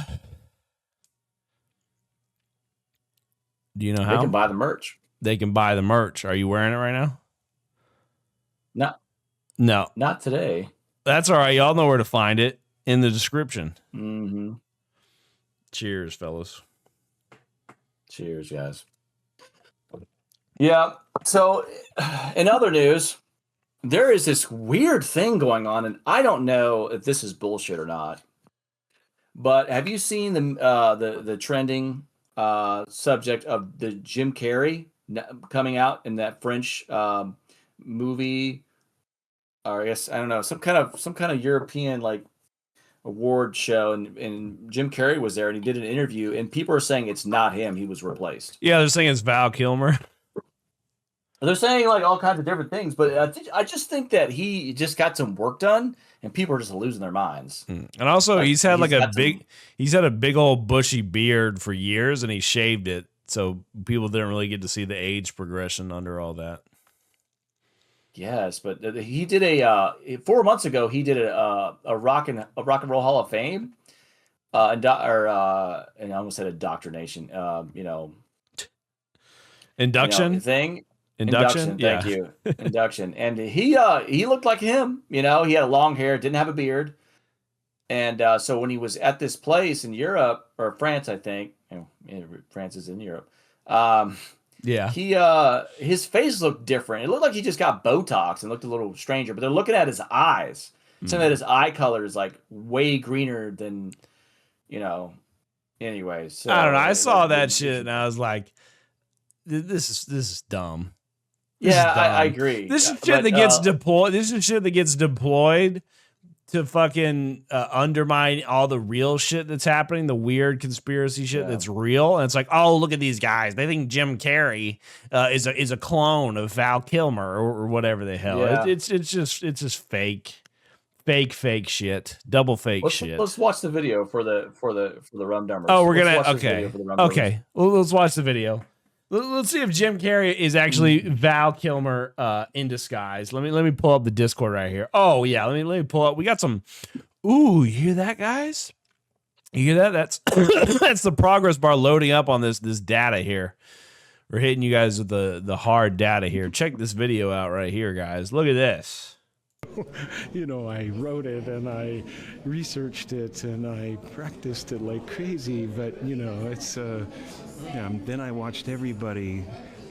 Do you know They how? can buy the merch. They can buy the merch. Are you wearing it right now? No. Not today. That's all right. Y'all know where to find it in the description. Mm-hmm. Cheers, fellas. Cheers, guys. Yeah. So, in other news, there is this weird thing going on, and I don't know if this is bullshit or not. But have you seen the trending subject of the Jim Carrey coming out in that French movie? Or I guess I don't know, some kind of European like award show, and Jim Carrey was there, and he did an interview, and people are saying it's not him; he was replaced. Yeah, they're saying it's Val Kilmer. They're saying like all kinds of different things, but I just think that he just got some work done, and people are just losing their minds. And also, he's had a big old bushy beard for years, and he shaved it, so people didn't really get to see the age progression under all that. Yes, but he did 4 months ago. He did a rock and roll Hall of Fame, and I almost said indoctrination. Induction thing. Induction. Thank you. Induction. And he looked like him. He had long hair, didn't have a beard, and so when he was at this place in Europe or France, I think, France is in Europe. Yeah. His face looked different. It looked like he just got Botox and looked a little stranger, but they're looking at his eyes. Saying that his eye color is like way greener than, anyways. So I don't know. I saw that shit and I was like, this is dumb. I agree. This is shit that gets deployed. This is shit that gets deployed to fucking undermine all the real shit that's happening, the weird conspiracy shit that's real. And it's like, oh, look at these guys. They think Jim Carrey is a clone of Val Kilmer or whatever the hell. Yeah. It's just fake shit, double fake shit. Let's watch the video for the Rum Dummers. Oh, we're Let's gonna watch this video for the Rum Dummers. okay. Well, let's watch the video. Let's see if Jim Carrey is actually Val Kilmer in disguise. Let me pull up the Discord right here. Oh yeah, let me pull up. We got some. Ooh, you hear that, guys? You hear that? That's that's the progress bar loading up on this data here. We're hitting you guys with the hard data here. Check this video out right here, guys. Look at this. I wrote it and I researched it and I practiced it like crazy, but it's then I watched everybody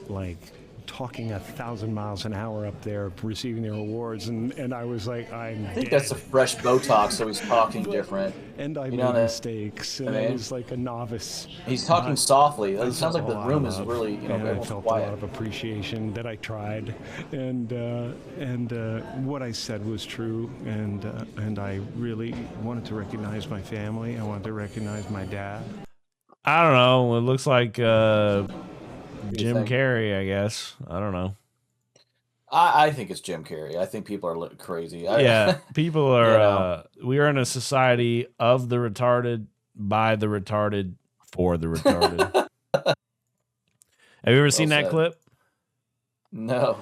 like talking 1,000 miles an hour up there receiving their awards, and I was like, I think that's a fresh Botox, so he's talking different. And I made mistakes, and I was like a novice. He's talking softly. It sounds like the room is really, and I felt quiet. a lot of appreciation that I tried, and what I said was true, and I really wanted to recognize my family. I wanted to recognize my dad. I don't know. It looks like Jim Carrey, I guess. I don't know. I think it's Jim Carrey. I think people are crazy. People are. We are in a society of the retarded, by the retarded, for the retarded. Have you ever seen that clip? No.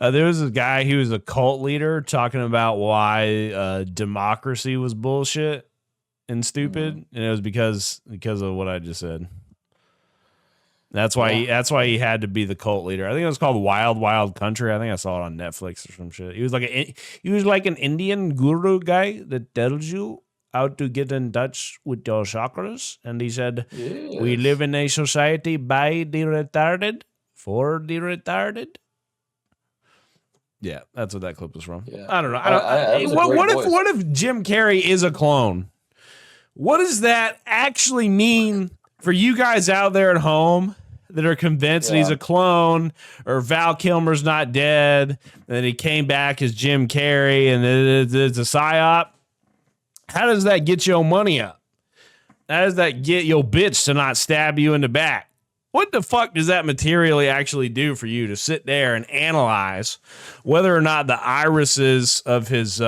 There was a guy who was a cult leader talking about why democracy was bullshit and stupid, and it was because of what I just said. That's why he had to be the cult leader. I think it was called Wild Wild Country. I think I saw it on Netflix or some shit. He was like an Indian guru guy that tells you how to get in touch with your chakras. And he said, "We live in a society by the retarded, for the retarded." Yeah, that's what that clip was from. Yeah. I don't know. What if Jim Carrey is a clone? What does that actually mean for you guys out there at home that are convinced that he's a clone or Val Kilmer's not dead and then he came back as Jim Carrey and it's a psyop? How does that get your money up? How does that get your bitch to not stab you in the back? What the fuck does that materially actually do for you to sit there and analyze whether or not the irises of his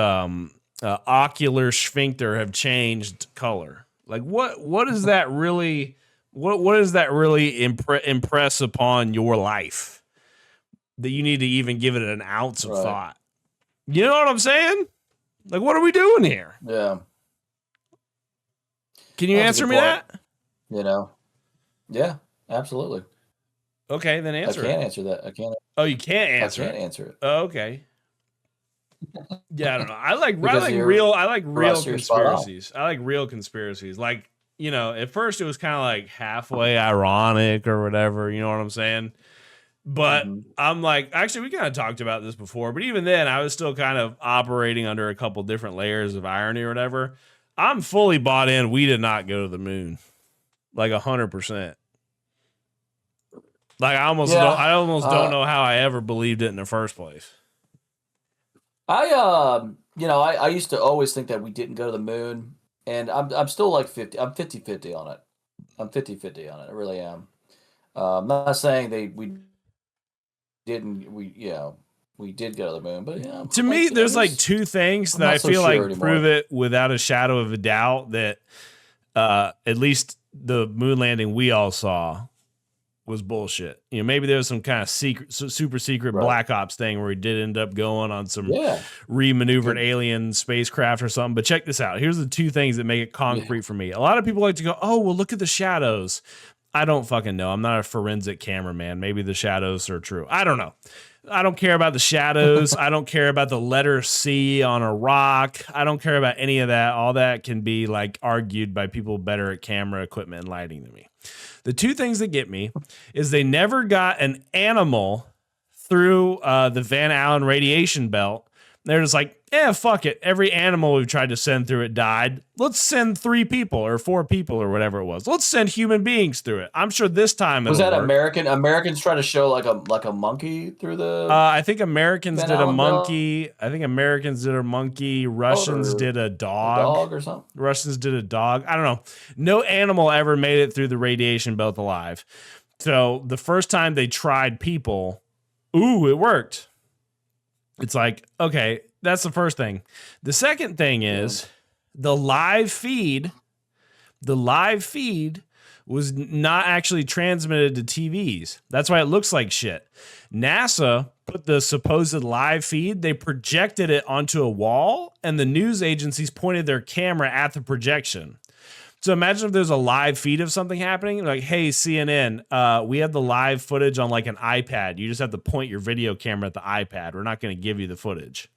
ocular sphincter have changed color? Like what is that really? What does that really impress upon your life that you need to even give it an ounce of thought? You know what I'm saying? Like, what are we doing here? Yeah. Can you answer me that? Yeah, absolutely. Okay, then answer I can't it. answer that. I can't. Oh, you can't answer I can't it? answer it. Oh, okay. Yeah, I don't know. I like real Russ, you're spot on. conspiracies. I like real conspiracies. Like, you know, at first it was kind of like halfway ironic or whatever, you know what I'm saying? But I'm like, actually, we kind of talked about this before, but even then I was still kind of operating under a couple different layers of irony or whatever. I'm fully bought in. We did not go to the moon. Like 100%. Like I almost don't know how I ever believed it in the first place. I used to always think that we didn't go to the moon, and I'm still like 50. I'm 50-50 on it. I'm 50-50 on it. I really am. I'm not saying we did go to the moon, but to me, there's like two things that I feel like prove it without a shadow of a doubt that at least the moon landing we all saw was bullshit. You know, maybe there was some kind of super secret Black Ops thing where he did end up going on some remaneuvered alien spacecraft or something. But check this out. Here's the two things that make it concrete for me. A lot of people like to go, oh, well, look at the shadows. I don't fucking know. I'm not a forensic cameraman. Maybe the shadows are true. I don't know. I don't care about the shadows. I don't care about the letter C on a rock. I don't care about any of that. All that can be like argued by people better at camera equipment and lighting than me. The two things that get me is they never got an animal through the Van Allen radiation belt. They're just like, fuck it. Every animal we've tried to send through it died. Let's send 3 people or 4 people or whatever it was. Let's send human beings through it. I'm sure this time was that work. Americans try to show like a monkey through the. I think Americans did a monkey. I think Americans did a monkey. Russians did a dog. A dog or something. Russians did a dog. I don't know. No animal ever made it through the radiation belt alive. So the first time they tried people, it worked. It's like, okay, that's the first thing. The second thing is the live feed was not actually transmitted to TVs. That's why it looks like shit. NASA put the supposed live feed, they projected it onto a wall, and the news agencies pointed their camera at the projection. So imagine if there's a live feed of something happening, like, hey, CNN, we have the live footage on like an iPad. You just have to point your video camera at the iPad. We're not going to give you the footage.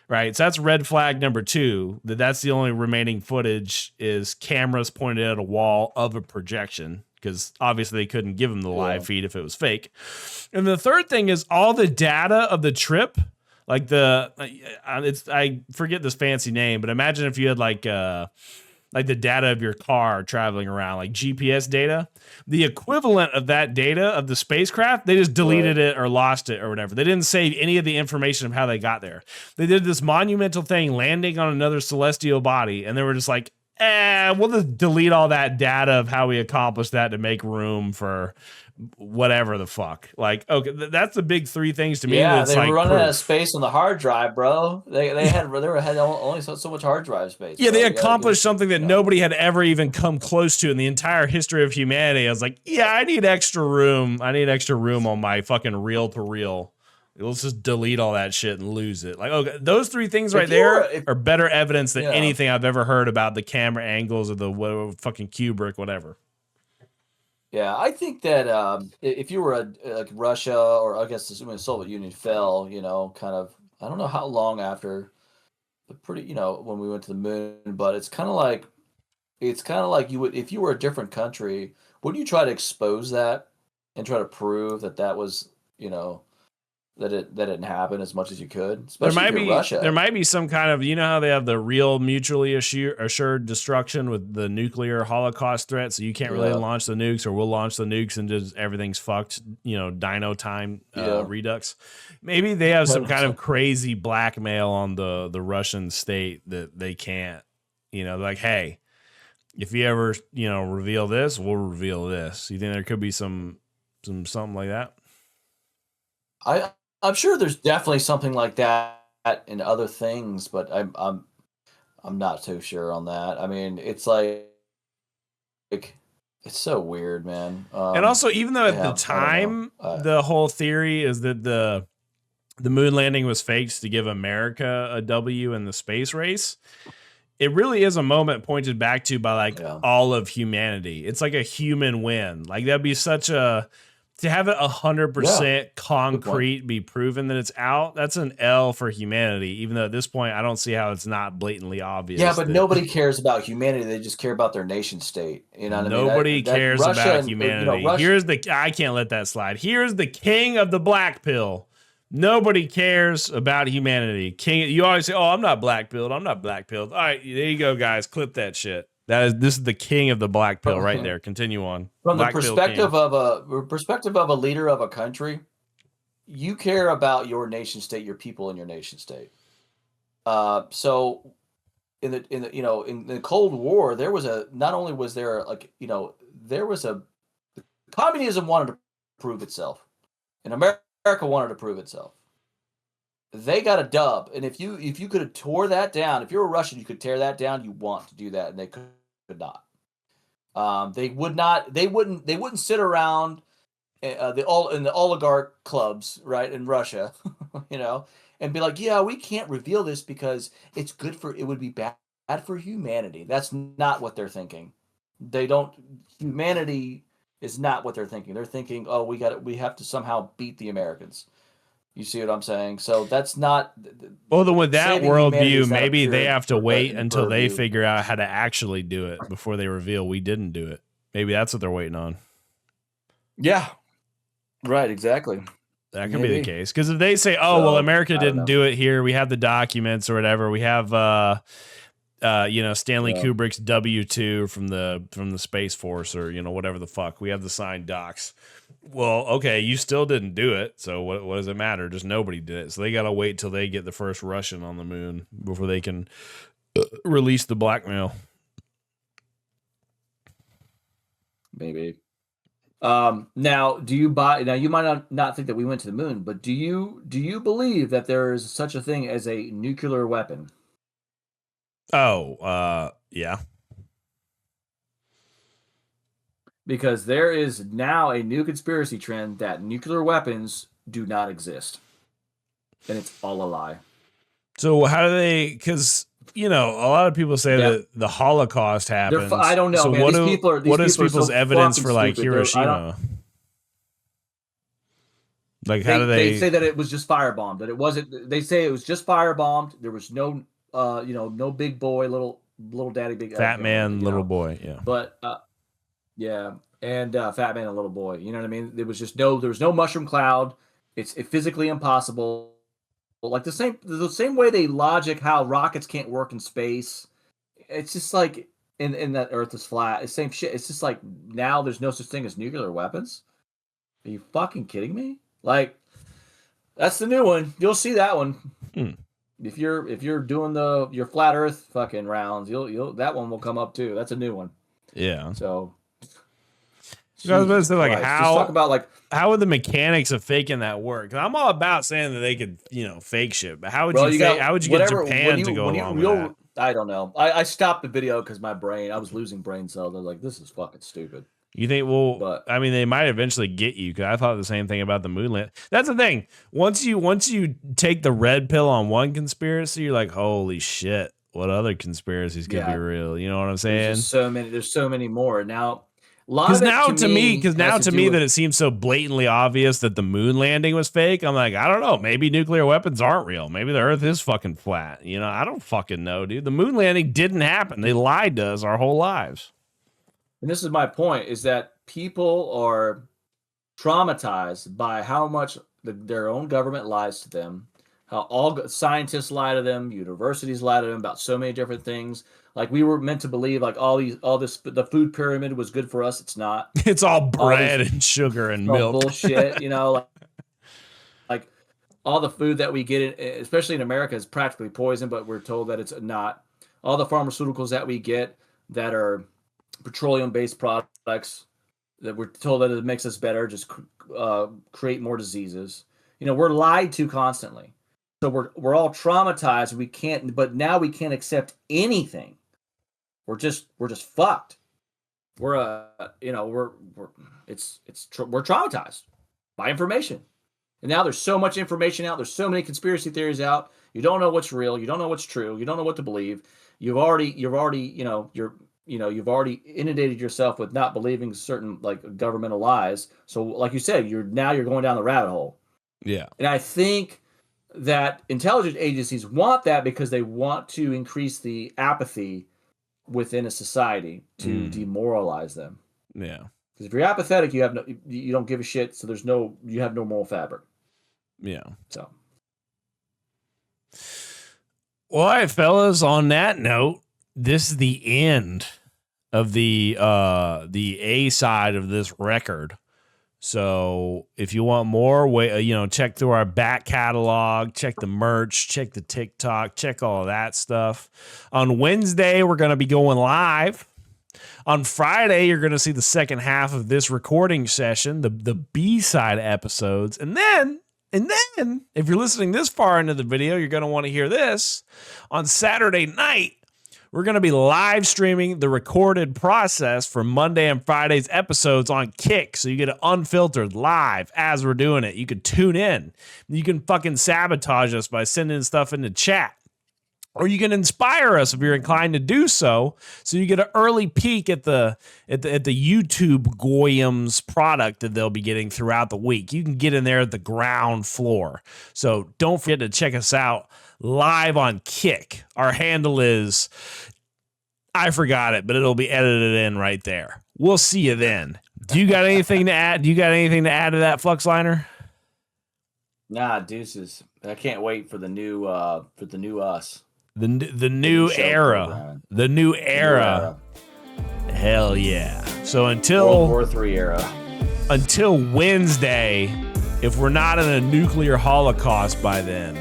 Right. So that's red flag number 2, that's the only remaining footage is cameras pointed at a wall of a projection, because obviously they couldn't give them the live feed if it was fake. And the third thing is all the data of the trip, like I forget this fancy name, but imagine if you had like the data of your car traveling around, like GPS data, the equivalent of that data of the spacecraft, they just deleted it or lost it or whatever. They didn't save any of the information of how they got there. They did this monumental thing landing on another celestial body, and they were just like, we'll just delete all that data of how we accomplished that to make room for whatever the fuck. Like, okay, that's the big 3 things to me. Yeah, that's they were like running proof. out of space on the hard drive, bro. They had only so much hard drive space. Yeah, bro. they accomplished something that nobody had ever even come close to in the entire history of humanity. I was like, I need extra room. I need extra room on my fucking reel to reel. Let's just delete all that shit and lose it. Like, okay, those 3 things right there are better evidence than anything I've ever heard about the camera angles or the fucking Kubrick, whatever. Yeah, I think that if you were like Russia, or I guess assuming the Soviet Union fell, kind of, I don't know how long after, but pretty, when we went to the moon, but it's kind of like you would, if you were a different country, wouldn't you try to expose that and try to prove that was, that it didn't happen as much as you could? Especially if you're Russia. There might be some kind of, how they have the real mutually assured destruction with the nuclear holocaust threat, so you can't really launch the nukes, or we'll launch the nukes and just everything's fucked, dino time redux. Maybe they have some kind of crazy blackmail on the Russian state that they can't, like, hey, if you ever, reveal this, we'll reveal this. You think there could be some something like that? I'm sure there's definitely something like that in other things, but I'm not too sure on that. I mean, it's like it's so weird, man. And also, even though at the time the whole theory is that the moon landing was faked to give America a W in the space race, it really is a moment pointed back to by all of humanity. It's like a human win. Like that'd be such a to have it 100% concrete be proven that it's out, that's an L for humanity, even though at this point I don't see how it's not blatantly obvious. Yeah, but nobody cares about humanity. They just care about their nation state. You know what I mean? Nobody cares about humanity. I can't let that slide. Here's the king of the black pill. Nobody cares about humanity. King, you always say, "Oh, I'm not black pilled. I'm not black pilled." All right, there you go, guys. Clip that shit. This is the king of the black pill right there. Continue on. From black the perspective of a leader of a country, you care about your nation state, your people in your nation state. So in the Cold War, there was communism wanted to prove itself, and America wanted to prove itself. They got a dub, and if you could have tore that down, if you're a Russian, you could tear that down. You want to do that, and they could not. They would not. They wouldn't sit around in the oligarch clubs, right, in Russia, and be like, yeah, we can't reveal this because it would be bad for humanity. That's not what they're thinking. Humanity is not what they're thinking. They're thinking, oh, we have to somehow beat the Americans. You see what I'm saying? So that's not. Well, then with that worldview, maybe they have to wait until they figure out how to actually do it before they reveal we didn't do it. Maybe that's what they're waiting on. Yeah. Right. Exactly. That could be the case. Because if they say, "Oh, well, America didn't do it here. We have the documents or whatever. We have, Stanley Kubrick's W-2 from the Space Force or whatever the fuck. We have the signed docs." Well, okay, you still didn't do it, so what does it matter? Just nobody did it. So they got to wait till they get the first Russian on the moon before they can release the blackmail. Maybe. Now, do you buy? Now, you might not think that we went to the moon, but do you believe that there is such a thing as a nuclear weapon? Oh, yeah. Because there is now a new conspiracy trend that nuclear weapons do not exist. And it's all a lie. So how do they, because, a lot of people say that the Holocaust happened. I don't know. So man. what is people's evidence for like stupid. Hiroshima? Like how do they say that it was just firebombed, that it wasn't, they say it was just firebombed. There was no, no big boy, little daddy, big fat man, little boy. Yeah. But, yeah, and Fat Man and Little Boy. You know what I mean? There was no mushroom cloud. It's physically impossible. Like the same way they logic how rockets can't work in space. It's just like in that Earth is flat. It's same shit. It's just like now there's no such thing as nuclear weapons. Are you fucking kidding me? Like that's the new one. You'll see that one. If you're doing your flat Earth fucking rounds, you'll that one will come up too. That's a new one. Yeah. So. I was about to say, like, how would the mechanics of faking that work? I'm all about saying that they could, fake shit, but how would you get Japan to go along with that? I don't know. I stopped the video because I was losing brain cells. I was like, this is fucking stupid. You think, they might eventually get you, because I thought the same thing about the moon land. That's the thing. Once you take the red pill on one conspiracy, you're like, holy shit, what other conspiracies could be real? You know what I'm saying? There's so many more now. Because now to me that it seems so blatantly obvious that the moon landing was fake, I'm like, I don't know. Maybe nuclear weapons aren't real. Maybe the Earth is fucking flat. I don't fucking know, dude. The moon landing didn't happen. They lied to us our whole lives. And this is my point: is that people are traumatized by how much their own government lies to them, how all scientists lie to them, universities lie to them about so many different things. Like we were meant to believe, like the food pyramid was good for us. It's not. It's all bread and sugar and milk. Bullshit, like all the food that we get, especially in America, is practically poison. But we're told that it's not. All the pharmaceuticals that we get that are petroleum-based products, that we're told that it makes us better, just create more diseases. We're lied to constantly. So we're all traumatized. But now we can't accept anything. We're just fucked. We're traumatized by information. And now there's so much information out. There's so many conspiracy theories out. You don't know what's real. You don't know what's true. You don't know what to believe. You're you've already inundated yourself with not believing certain like governmental lies. So like you said, you're going down the rabbit hole. Yeah. And I think that intelligence agencies want that because they want to increase the apathy within a society to demoralize them. Yeah. Because if you're apathetic, you don't give a shit. So you have no moral fabric. Yeah. So. All right, fellas, on that note, this is the end of the A side of this record. So if you want more, check through our back catalog, check the merch, check the TikTok, check all of that stuff. On Wednesday, we're going to be going live. On Friday, you're going to see the second half of this recording session, the B-side episodes. And then, if you're listening this far into the video, you're going to want to hear this. On Saturday night, we're going to be live streaming the recorded process for Monday and Friday's episodes on Kick. So you get it unfiltered live as we're doing it. You can tune in. You can fucking sabotage us by sending stuff into chat. Or you can inspire us if you're inclined to do so. So you get an early peek at the YouTube Goyim's product that they'll be getting throughout the week. You can get in there at the ground floor. So don't forget to check us out live on Kick. Our handle is, I forgot it, but it'll be edited in right there. We'll see you then. Do you got anything to add? Do you got anything to add to that, Fluxliner? Nah, deuces. I can't wait for the new us. The new era. The new era. Hell yeah. So until World War III era. Until Wednesday, if we're not in a nuclear holocaust by then,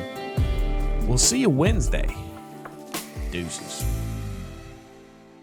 we'll see you Wednesday. Deuces.